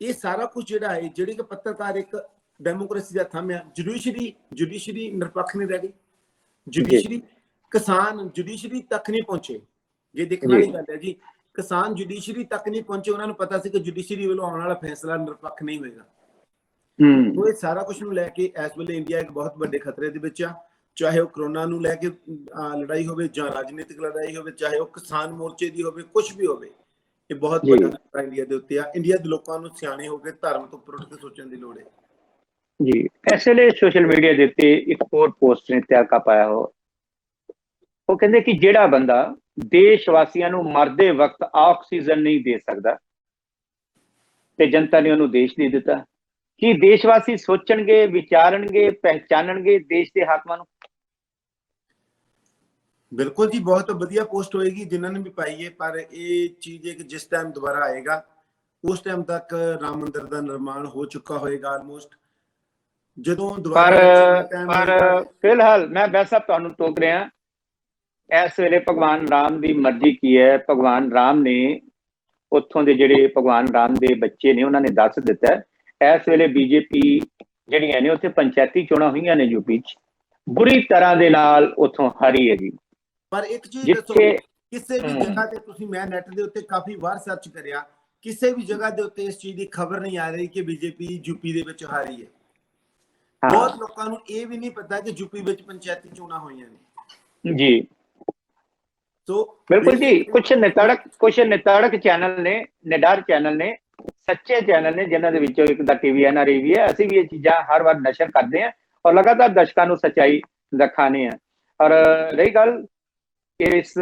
ਇਹ ਸਾਰਾ ਕੁਝ ਜਿਹੜਾ ਹੈ, ਜਿਹੜੀ ਕਿ ਪੱਤਰਕਾਰ ਇੱਕ ਡੈਮੋਕ੍ਰੇਸੀ ਦਾ ਥੰਮ ਆ, ਜੁਡੀਸ਼ਰੀ ਨਿਰਪੱਖ ਨਹੀਂ ਰਹਿ ਗਈ। ਜੁਡੀਸ਼ਰੀ ਕਿਸਾਨ ਜੁਡੀਸ਼ਰੀ ਤੱਕ ਨਹੀਂ ਪਹੁੰਚੇ। ਜੇ ਦੇਖਣ ਵਾਲੀ ਗੱਲ ਹੈ ਜੀ, ਕਿਸਾਨ ਜੁਡੀਸ਼ਰੀ ਤੱਕ ਨਹੀਂ ਪਹੁੰਚੇ। ਉਹਨਾਂ ਨੂੰ ਪਤਾ ਸੀ ਕਿ ਜੁਡੀਸ਼ਰੀ ਵੱਲੋਂ ਆਉਣ ਵਾਲਾ ਫੈਸਲਾ ਨਿਰਪੱਖ ਨਹੀਂ ਹੋਏਗਾ। ਉਹ ਇਹ ਸਾਰਾ ਕੁਝ ਨੂੰ ਲੈ ਕੇ ਇਸ ਵੇਲੇ ਇੰਡੀਆ ਇੱਕ ਬਹੁਤ ਵੱਡੇ ਖਤਰੇ ਦੇ ਵਿੱਚ ਆ। ਚਾਹੇ ਉਹ ਕਰੋਨਾ ਨੂੰ ਲੈ ਕੇ ਲੜਾਈ ਹੋਵੇ ਜਾਂ ਰਾਜਨੀਤਿਕ ਲੜਾਈ ਹੋਵੇ, ਚਾਹੇ ਉਹ ਕਿਸਾਨ ਮੋਰਚੇ ਦੀ ਹੋਵੇ, ਕੁਝ ਵੀ ਹੋਵੇ, ਇਹ ਬਹੁਤ ਵੱਡਾ ਖਤਰਾ ਇੰਡੀਆ ਦੇ ਉੱਤੇ ਆ। ਇੰਡੀਆ ਦੇ ਲੋਕਾਂ ਨੂੰ ਸਿਆਣੇ ਹੋ ਕੇ ਧਰਮ ਤੋਂ ਉੱਪਰ ਉੱਠ ਕੇ ਸੋਚਣ ਦੀ ਲੋੜ ਹੈ ਜੀ। ਇਸ ਵੇਲੇ ਸੋਸ਼ਲ ਮੀਡੀਆ ਦੇ ਉੱਤੇ ਇੱਕ ਹੋਰ ਪੋਸਟ ਨੇ ਤਿਆਗਾ ਪਾਇਆ ਹੋ, ਉਹ ਕਹਿੰਦੇ ਕਿ ਜਿਹੜਾ ਬੰਦਾ ਦੇਸ਼ ਵਾਸੀਆਂ ਨੂੰ ਮਰਦੇ ਵਕਤ ਆਕਸੀਜਨ ਨਹੀਂ ਦੇ ਸਕਦਾ ਤੇ ਜਨਤਾ ਨੇ ਉਹਨੂੰ ਦੇਸ਼ ਦੇ ਦਿੱਤਾ, ਕੀ ਦੇਸ਼ ਵਾਸੀ ਸੋਚਣਗੇ, ਵਿਚਾਰਨਗੇ, ਪਹਿਚਾਨਣਗੇ ਦੇਸ਼ ਦੇ ਹਾਕਮਾਂ ਨੂੰ? ਬਿਲਕੁਲ ਜੀ, ਬਹੁਤ ਵਧੀਆ ਪੋਸਟ ਹੋਏਗੀ ਜਿਨ੍ਹਾਂ ਨੇ ਵੀ ਪਾਈ ਹੈ। ਪਰ ਇਹ ਚੀਜ਼ ਹੈ ਕਿ ਜਿਸ ਟਾਈਮ ਦੁਬਾਰਾ ਆਏਗਾ ਉਸ ਟਾਈਮ ਤੱਕ ਰਾਮ ਮੰਦਿਰ ਦਾ ਨਿਰਮਾਣ ਹੋ ਚੁੱਕਾ ਹੋਏਗਾ ਆਲਮੋਸਟ। ਜਦੋਂ ਪਰ ਫਿਲਹਾਲ ਮੈਂ ਵੈਸਾ ਤੁਹਾਨੂੰ ਟੋਕ ਰਿਹਾ, ਇਸ ਵੇਲੇ ਭਗਵਾਨ ਰਾਮ ਦੀ ਮਰਜ਼ੀ ਕੀ ਹੈ। ਭਗਵਾਨ ਰਾਮ ਨੇ ਉੱਥੋਂ ਦੇ ਜਿਹੜੇ ਭਗਵਾਨ ਰਾਮ ਦੇ ਬੱਚੇ ਨੇ ਉਹਨਾਂ ਨੇ ਦੱਸ ਦਿੱਤਾ ਇਸ ਵੇਲੇ ਬੀਜੇਪੀ ਜਿਹੜੀਆਂ ਨੇ ਉੱਥੇ ਪੰਚਾਇਤੀ ਚੋਣਾਂ ਹੋਈਆਂ ਨੇ ਯੂਪੀ 'ਚ, ਬੁਰੀ ਤਰ੍ਹਾਂ ਦੇ ਨਾਲ ਉੱਥੋਂ ਹਾਰੀ ਹੈ ਜੀ। ਪਰ ਇੱਕ ਚੀਜ਼ ਦੱਸੋ, ਕਿਸੇ ਵੀ ਜਗ੍ਹਾ ਤੇ ਤੁਸੀਂ, ਮੈਂ ਨੈਟ ਦੇ ਉੱਤੇ ਕਾਫੀ ਵਾਰ ਸਰਚ ਕਰਿਆ, ਕਿਸੇ ਵੀ ਜਗ੍ਹਾ ਦੇ ਉੱਤੇ ਇਸ ਚੀਜ਼ ਦੀ ਖਬਰ ਨਹੀਂ ਆ ਰਹੀ ਕਿ ਬੀਜੇਪੀ ਯੂਪੀ ਦੇ ਵਿੱਚ ਹਾਰੀ ਹੈ। ਬਹੁਤ ਲੋਕਾਂ ਨੂੰ ਇਹ ਵੀ ਨਹੀਂ ਪਤਾ ਕਿ ਯੂਪੀ ਵਿੱਚ ਪੰਚਾਇਤੀ ਚੋਣਾਂ ਹੋਈਆਂ ਨੇ ਜੀ। ਸੋ ਬਿਲਕੁਲ ਜੀ, ਕੁਛ ਨਿਤਾੜਕ ਚੈਨਲ ਨੇ, ਨਿਡਰ ਚੈਨਲ ਨੇ, ਸੱਚੇ ਚੈਨਲ ਨੇ, ਜਿਨ੍ਹਾਂ ਦੇ ਵਿੱਚੋਂ ਇੱਕ ਦਾ TVNR ਵੀ ਹੈ। ਅਸੀਂ ਵੀ ਇਹ ਚੀਜ਼ਾਂ ਹਰ ਵਾਰ ਨਸ਼ਰ ਕਰਦੇ ਹਾਂ ਔਰ ਲਗਾਤਾਰ ਦਰਸ਼ਕਾਂ ਨੂੰ ਸੱਚਾਈ ਦਿਖਾਉਂਦੇ ਹਾਂ। ਔਰ ਰਹੀ ਗੱਲ ਇਸ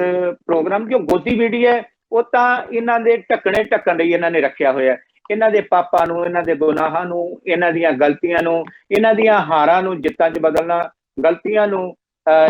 ਪ੍ਰੋਗਰਾਮ ਜੋ ਗੋਦੀ ਮੀਡੀਆ ਹੈ, ਉਹ ਤਾਂ ਇਹਨਾਂ ਦੇ ਢੱਕਣ ਲਈ ਇਹਨਾਂ ਨੇ ਰੱਖਿਆ ਹੋਇਆ। ਇਹਨਾਂ ਦੇ ਪਾਪਾਂ ਨੂੰ, ਇਹਨਾਂ ਦੇ ਗੁਨਾਹਾਂ ਨੂੰ, ਇਹਨਾਂ ਦੀਆਂ ਗਲਤੀਆਂ ਨੂੰ, ਇਹਨਾਂ ਦੀਆਂ ਹਾਰਾਂ ਨੂੰ ਜਿੱਤਾਂ 'ਚ ਬਦਲਣਾ, ਗਲਤੀਆਂ ਨੂੰ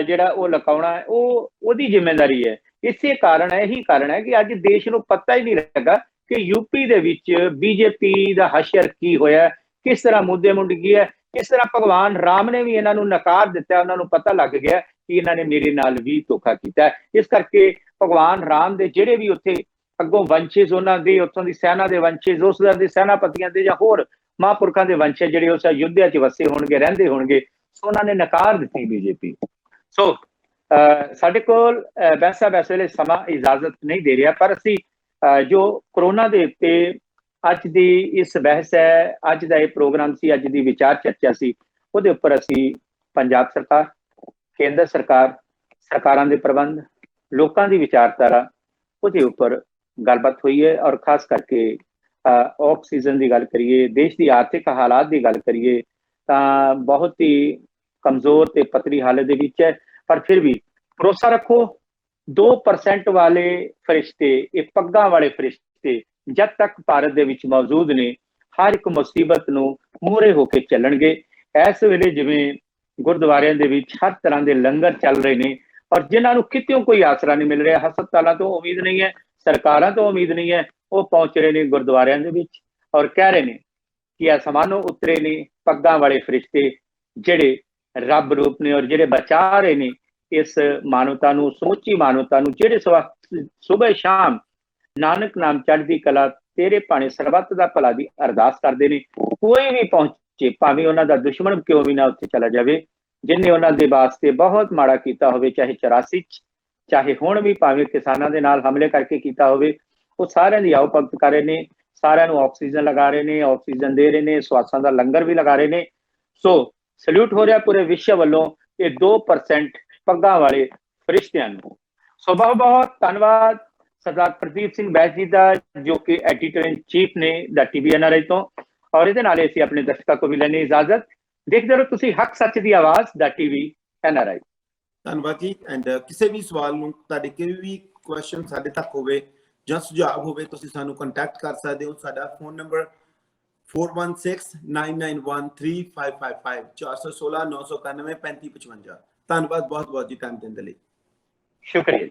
ਜਿਹੜਾ ਉਹ ਲੁਕਾਉਣਾ, ਉਹਦੀ ਜ਼ਿੰਮੇਵਾਰੀ ਹੈ। ਇਸੇ ਕਾਰਨ ਇਹੀ ਕਾਰਨ ਹੈ ਕਿ ਅੱਜ ਦੇਸ਼ ਨੂੰ ਪਤਾ ਹੀ ਨਹੀਂ ਲੱਗਾ ਕਿ ਯੂਪੀ ਦੇ ਵਿੱਚ ਬੀਜੇਪੀ ਦਾ ਹਸ਼ਰ ਕੀ ਹੋਇਆ, ਕਿਸ ਤਰ੍ਹਾਂ ਮੁੱਦੇ ਮੁੰਡ ਗਈ ਹੈ, ਕਿਸ ਤਰ੍ਹਾਂ ਭਗਵਾਨ ਰਾਮ ਨੇ ਵੀ ਇਹਨਾਂ ਨੂੰ ਨਕਾਰ ਦਿੱਤਾ। ਉਹਨਾਂ ਨੂੰ ਪਤਾ ਲੱਗ ਗਿਆ ਕਿ ਇਹਨਾਂ ਨੇ ਮੇਰੇ ਨਾਲ ਵੀ ਧੋਖਾ ਕੀਤਾ। ਇਸ ਕਰਕੇ ਭਗਵਾਨ ਰਾਮ ਦੇ ਜਿਹੜੇ ਵੀ ਉੱਥੇ ਅੱਗੋਂ ਵੰਸ਼ਜ, ਉਹਨਾਂ ਦੇ ਉੱਥੋਂ ਦੀ ਸੈਨਾ ਦੇ ਵੰਸ਼ਜ, ਉਸ ਦੇ ਸੈਨਾਪਤੀਆਂ ਦੇ ਜਾਂ ਹੋਰ ਮਹਾਂਪੁਰਖਾਂ ਦੇ ਵੰਸ਼ਜ ਜਿਹੜੇ ਉਸ ਅਯੁੱਧਿਆ 'ਚ ਵਸੇ ਹੋਣਗੇ, ਰਹਿੰਦੇ ਹੋਣਗੇ, ਸੋ ਉਹਨਾਂ ਨੇ ਨਕਾਰ ਦਿੱਤੀ ਬੀਜੇਪੀ। ਸੋ ਸਾਡੇ ਕੋਲ ਵੈਸਾ ਵੈਸੇ ਵੇਲੇ ਸਮਾਂ ਇਜਾਜ਼ਤ ਨਹੀਂ ਦੇ ਰਿਹਾ, ਪਰ ਅਸੀਂ ਜੋ ਕਰੋਨਾ ਦੇ ਉੱਤੇ ਅੱਜ ਦੀ ਇਸ ਬਹਿਸ ਹੈ, ਅੱਜ ਦਾ ਇਹ ਪ੍ਰੋਗਰਾਮ ਸੀ, ਅੱਜ ਦੀ ਵਿਚਾਰ ਚਰਚਾ ਸੀ, ਉਹਦੇ ਉੱਪਰ ਅਸੀਂ ਪੰਜਾਬ ਸਰਕਾਰ, ਕੇਂਦਰ ਸਰਕਾਰ, ਸਰਕਾਰਾਂ ਦੇ ਪ੍ਰਬੰਧ, ਲੋਕਾਂ ਦੀ ਵਿਚਾਰਧਾਰਾ, ਉਹਦੇ ਉੱਪਰ ਗੱਲਬਾਤ ਹੋਈ ਹੈ। ਔਰ ਖਾਸ ਕਰਕੇ ਆਕਸੀਜਨ ਦੀ ਗੱਲ ਕਰੀਏ, ਦੇਸ਼ ਦੀ ਆਰਥਿਕ ਹਾਲਾਤ ਦੀ ਗੱਲ ਕਰੀਏ ਤਾਂ ਬਹੁਤ ਹੀ ਕਮਜ਼ੋਰ ਤੇ ਪਤਲੀ ਹਾਲਤ ਦੇ ਵਿੱਚ ਹੈ। ਪਰ ਫਿਰ ਵੀ ਭਰੋਸਾ ਰੱਖੋ, 2% ਵਾਲੇ ਫਰਿਸ਼ਤੇ, ਇਹ ਪੱਗਾਂ ਵਾਲੇ ਫਰਿਸ਼ਤੇ ਜਦ ਤੱਕ ਭਾਰਤ ਦੇ ਵਿੱਚ ਮੌਜੂਦ ਨੇ, ਹਰ ਇੱਕ ਮੁਸੀਬਤ ਨੂੰ ਮੂਹਰੇ ਹੋ ਕੇ ਚੱਲਣਗੇ। ਇਸ ਵੇਲੇ ਜਿਵੇਂ ਗੁਰਦੁਆਰਿਆਂ ਦੇ ਵਿੱਚ ਹਰ ਤਰ੍ਹਾਂ ਦੇ ਲੰਗਰ ਚੱਲ ਰਹੇ ਨੇ, ਔਰ ਜਿਨ੍ਹਾਂ ਨੂੰ ਕਿਤਿਓਂ ਕੋਈ ਆਸਰਾ ਨਹੀਂ ਮਿਲ ਰਿਹਾ, ਹਸਪਤਾਲਾਂ ਤੋਂ ਉਮੀਦ ਨਹੀਂ ਹੈ, ਸਰਕਾਰਾਂ ਤੋਂ ਉਮੀਦ ਨਹੀਂ ਹੈ, ਉਹ ਪਹੁੰਚ ਰਹੇ ਨੇ ਗੁਰਦੁਆਰਿਆਂ ਦੇ ਵਿੱਚ ਔਰ ਕਹਿ ਰਹੇ ਨੇ ਕਿ ਅਸਮਾਨੋਂ ਉਤਰੇ ਨੇ ਪੱਗਾਂ ਵਾਲੇ ਫਰਿਸ਼ਤੇ, ਜਿਹੜੇ ਰੱਬ ਰੂਪ ਨੇ ਔਰ ਜਿਹੜੇ ਬਚਾ ਰਹੇ ਨੇ ਇਸ ਮਾਨਵਤਾ ਨੂੰ, ਸਮੁੱਚੀ ਮਾਨਵਤਾ ਨੂੰ, ਜਿਹੜੇ ਸੁਬਹ ਸ਼ਾਮ ਨਾਨਕ ਨਾਮ ਚੜ੍ਹਦੀ ਕਲਾ ਤੇਰੇ ਭਾਣੇ ਸਰਬੱਤ ਦਾ ਭਲਾ ਦੀ ਅਰਦਾਸ ਕਰਦੇ ਨੇ। ਕੋਈ ਵੀ ਪਹੁੰਚੇ, ਭਾਵੇਂ ਉਹਨਾਂ ਦਾ ਦੁਸ਼ਮਣ ਕਿਉਂ ਵੀ ਨਾ ਉੱਥੇ ਚਲਾ ਜਾਵੇ, ਜਿਨਨੇ ਉਹਨਾਂ ਦੇ ਵਾਸਤੇ ਬਹੁਤ ਮਾੜਾ ਕੀਤਾ ਹੋਵੇ, ਚਾਹੇ 84 'ਚ, ਚਾਹੇ ਹੁਣ ਵੀ, ਭਾਵੇਂ ਕਿਸਾਨਾਂ ਦੇ ਨਾਲ ਹਮਲੇ ਕਰਕੇ ਕੀਤਾ ਹੋਵੇ, ਉਹ ਸਾਰਿਆਂ ਦੀ ਆਓ ਭਗਤ ਕਰ ਰਹੇ ਨੇ, ਸਾਰਿਆਂ ਨੂੰ ਆਕਸੀਜਨ ਲਗਾ ਰਹੇ ਨੇ, ਆਕਸੀਜਨ ਦੇ ਰਹੇ ਨੇ, ਸਵਾਸਾਂ ਦਾ ਲੰਗਰ ਵੀ ਲਗਾ ਰਹੇ ਨੇ। ਸੋ ਸਲੂਟ ਹੋ ਰਿਹਾ ਪੂਰੇ ਵਿਸ਼ਵ ਵੱਲੋਂ ਇਹ 2% ਪੱਗਾਂ ਵਾਲੇ ਫਰਿਸ਼ਤਿਆਂ ਨੂੰ। ਸੋ ਬਹੁਤ ਬਹੁਤ ਧੰਨਵਾਦ ਸਰਦਾਰ ਪ੍ਰਦੀਪ ਸਿੰਘ ਬੈਸ ਜੀ ਦਾ, ਜੋ ਕਿ ਐਡੀਟਰ ਇਨ ਚੀਫ ਨੇ ਦਾ TVNRI ਤੋਂ। ਔਰ ਇਹਦੇ ਨਾਲ ਅਸੀਂ ਆਪਣੇ ਦਰਸ਼ਕਾਂ को ਵੀ ਲੈਣੀ ਇਜਾਜ਼ਤ। ਦੇਖਦੇ ਰਹੋ ਤੁਸੀਂ ਹੱਕ ਸੱਚ ਦੀ ਆਵਾਜ਼ ਦਾ TVNRI। ਧੰਨਵਾਦ ਜੀ। ਐਂਡ ਕਿਸੇ ਵੀ ਸਵਾਲ ਨੂੰ, ਤੁਹਾਡੇ ਕੋਈ ਵੀ ਕੁਐਸਚਨ ਸਾਡੇ ਤੱਕ ਹੋਵੇ ਜਾਂ ਸੁਝਾਅ ਹੋਵੇ, ਤੁਸੀਂ ਸਾਨੂੰ ਕੰਟੈਕਟ ਕਰ ਸਕਦੇ ਹੋ। ਸਾਡਾ ਫੋਨ ਨੰਬਰ 4169913555 416 991 3555। ਧੰਨਵਾਦ ਬਹੁਤ ਬਹੁਤ ਜੀ ਟਾਈਮ ਦੇਣ ਦੇ ਲਈ। ਸ਼ੁਕਰੀਆ।